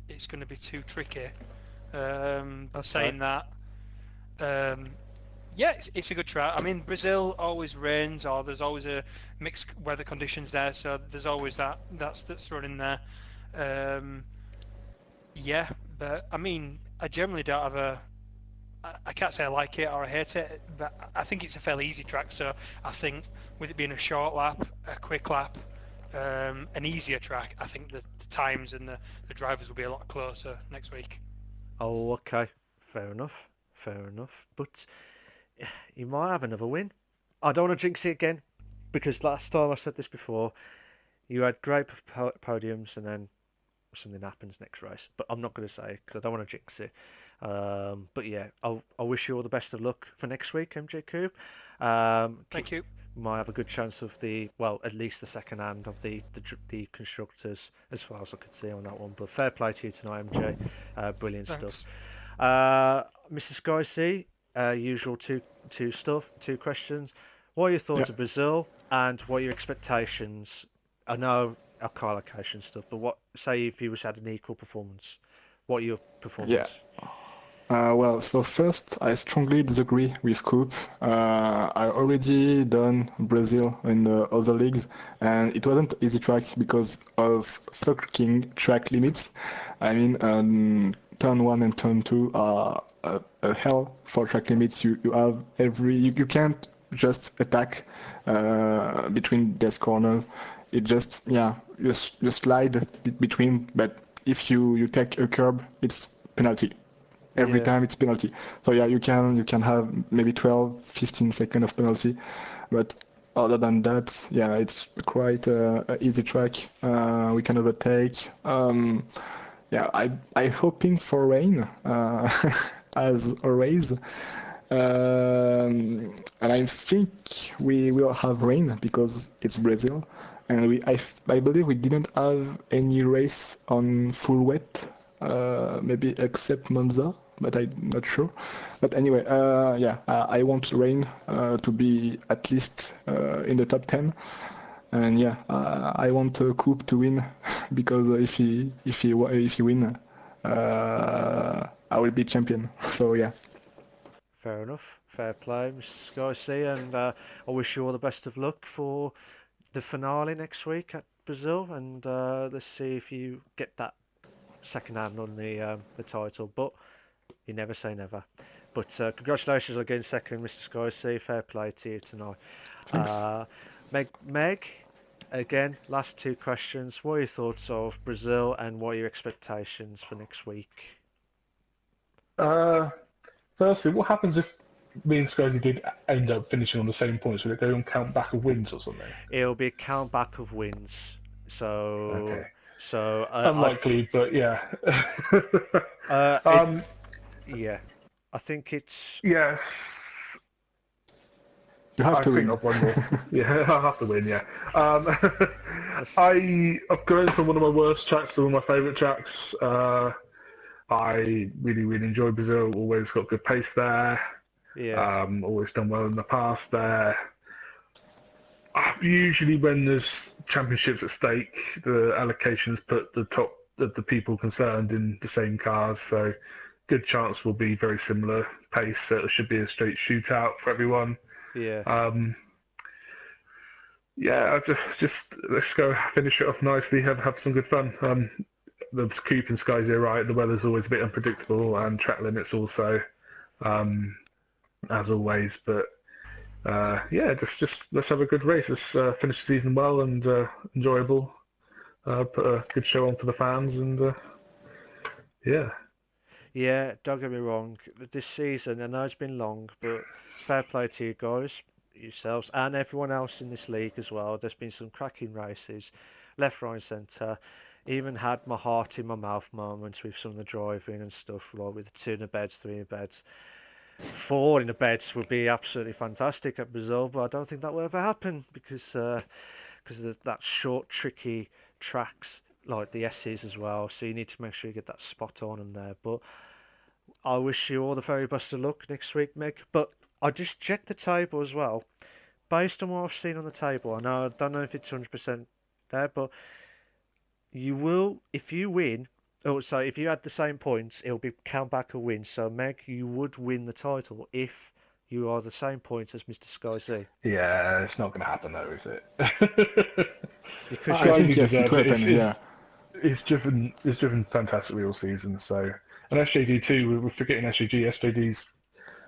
it's going to be too tricky. Saying that, yeah, it's a good track. I mean, Brazil always rains, or there's always a mixed weather conditions there, so there's always that's thrown in there. Yeah, but I mean, I generally don't have I can't say I like it or I hate it, but I think it's a fairly easy track. So I think with it being a short lap, a quick lap, an easier track, I think the times and the drivers will be a lot closer next week. Oh, okay. Fair enough. But you might have another win. I don't want to jinx it again, because last time I said this before, you had great podiums and then something happens next race. But I'm not going to say it because I don't want to jinx it. But yeah, I wish you all the best of luck for next week, MJ Coupe. Thank you. Might have a good chance of at least the second hand of the constructors, as far as I could see on that one. But fair play to you tonight, MJ. Brilliant Thanks. stuff. Mrs. Sky C, usual two questions. What are your thoughts of Brazil, and what are your expectations? I know our car allocation stuff, but say if you had an equal performance, what are your performance? Yeah. Well, so first, I strongly disagree with Coupe. I already done Brazil in the other leagues, and it wasn't easy track because of fucking track limits. I mean, turn 1 and turn 2 are a hell for track limits. You have you can't just attack between these corners. It just you slide between, but if you take a curb, it's penalty. Every time it's penalty. So yeah, you can have maybe 12-15 seconds of penalty, but other than that, it's quite a easy track. We can overtake. yeah, I hoping for rain, as always. And I think we will have rain because it's Brazil, and I believe we didn't have any race on full wet, maybe except Monza, but I'm not sure. But anyway, yeah, I want rain to be at least in the top 10. And yeah, I want Coupe to win because if he win, I will be champion. So yeah. Fair enough. Fair play, Mr. Sky C, and I wish you all the best of luck for the finale next week at Brazil, and let's see if you get that second hand on the title. But you never say never. But congratulations again, second, Mr. Sky C. Fair play to you tonight. Thanks. Meg, again, last two questions. What are your thoughts of Brazil, and what are your expectations for next week? Firstly, what happens if me and Scozy did end up finishing on the same points? Would it go and count back of wins or something? It'll be a count back of wins. So, Okay. so Unlikely, but yeah. uh, it, um, yeah, I think it's yes, You have I to think win. I've won more. Yeah, I'll have to win, yeah. Um, that's- I've gone from one of my worst tracks to one of my favourite tracks. I really enjoy Brazil. Always got good pace there. yeah, Always done well in the past there. Usually, when there's championships at stake, the allocations put the top of the people concerned in the same cars. So, good chance will be very similar pace. So it should be a straight shootout for everyone. yeah, Um, yeah, just let's go finish it off nicely. Have some good fun. The Coop and Skies are right. The weather's always a bit unpredictable, and track limits also, um, as always. But yeah, just let's have a good race. Let's finish the season well and enjoyable. Put a good show on for the fans, and yeah, yeah. Don't get me wrong. This season, I know it's been long, but fair play to you guys, yourselves, and everyone else in this league as well. There's been some cracking races, left, right, and centre. Even had my heart in my mouth moments with some of the driving and stuff, like with the two in the beds, three in the beds. Four in the beds would be absolutely fantastic at Brazil, but I don't think that will ever happen because of that short, tricky tracks like the S's as well. So you need to make sure you get that spot on in there. But I wish you all the very best of luck next week, Meg. But I just checked the table as well. Based on what I've seen on the table, I don't know if it's 100% there, but you will, if you win, oh, so if you had the same points, it'll be count back a win. So, Meg, you would win the title if you are the same points as Mr. Sky Z. yeah, it's not going to happen though, is it? Because I you're, think Skies yes, it deserves will it. happen. Yeah. It's driven fantastically all season. So and SJD too. We're forgetting SJG. SJD's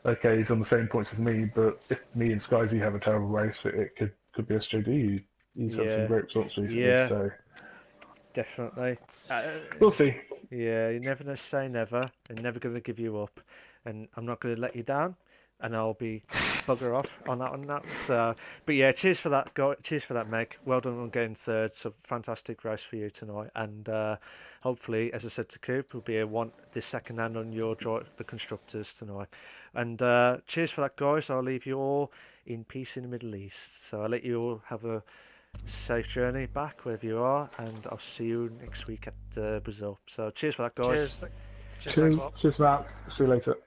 okay. He's on the same points as me, but if me and Skyzy have a terrible race, it could be SJD. He's had some yeah, great results recently, yeah, so definitely. Uh, we'll see. yeah, you're never gonna say never, and never gonna give you up, and I'm not gonna let you down, and I'll be bugger off on that one. That. So, but yeah, cheers for that, guy. Cheers for that, Meg. Well done on getting third. So fantastic race for you tonight, and hopefully, as I said to Coop, will be the second hand on your the constructors tonight. And cheers for that, guys. I'll leave you all in peace in the Middle East. So I'll let you all have a safe journey back wherever you are, and I'll see you next week at Brazil. So cheers for that, guys. Cheers. Cheers. Thanks a lot. Cheers, Matt. See you later.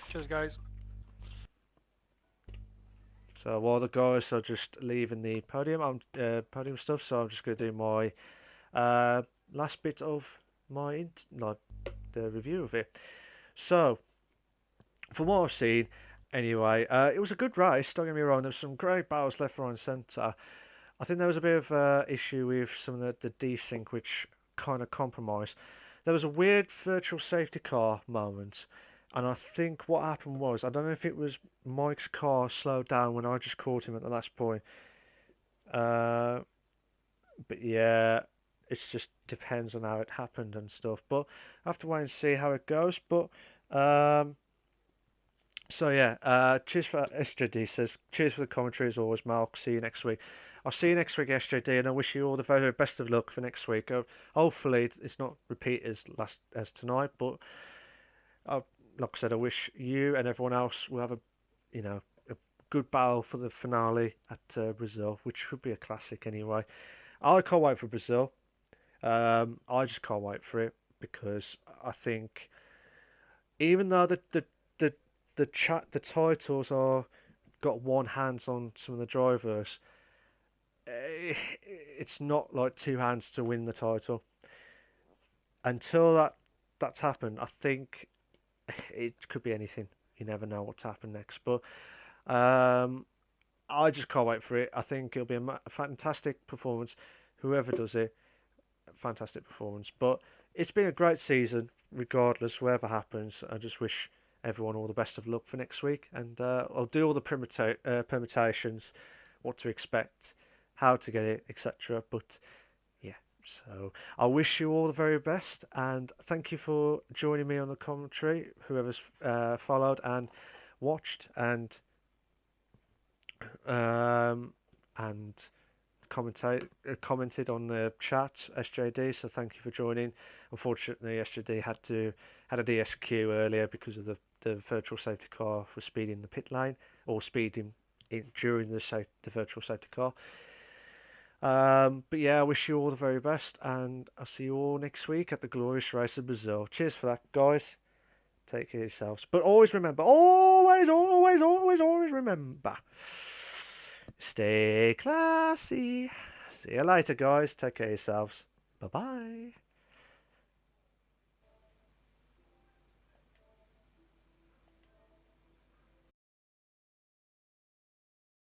Cheers, guys. So while the guys are just leaving the podium, podium stuff. So I'm just going to do my last bit of my like the review of it. So from what I've seen, anyway, it was a good race. Don't get me wrong. There was some great battles left, right, and centre. I think there was a bit of issue with some of the desync, which kind of compromised. There was a weird virtual safety car moment, and I think what happened was, I don't know if it was Mike's car slowed down when I just caught him at the last point. Uh, but yeah, it just depends on how it happened and stuff. But I have to wait and see how it goes. But So yeah, cheers for SJD says. Cheers for the commentary as always, Mark. See you next week. I'll see you next week, SJD, and I wish you all the very best of luck for next week. Hopefully, it's not repeat as tonight, but like I said, I wish you and everyone else will have a good battle for the finale at Brazil, which should be a classic anyway. I can't wait for Brazil. I just can't wait for it because I think even though the titles are got one hands on some of the drivers, it's not like two hands to win the title. Until that's happened, I think it could be anything. You never know what's happened next, but I just can't wait for it. I think it'll be a fantastic performance. Whoever does it, fantastic performance. But it's been a great season, regardless, whatever happens. I just wish everyone all the best of luck for next week, and I'll do all the permutations, what to expect, how to get it, etc. But yeah, so I wish you all the very best, and thank you for joining me on the commentary, whoever's followed and watched and commented on the chat, SJD. So thank you for joining. Unfortunately, SJD had a DSQ earlier because of the virtual safety car for speeding the pit lane or speeding during the virtual safety car. But yeah, I wish you all the very best, and I'll see you all next week at the glorious race of Brazil. Cheers for that, guys. Take care of yourselves. But always remember, always remember, stay classy. See you later, guys. Take care of yourselves. Bye-bye.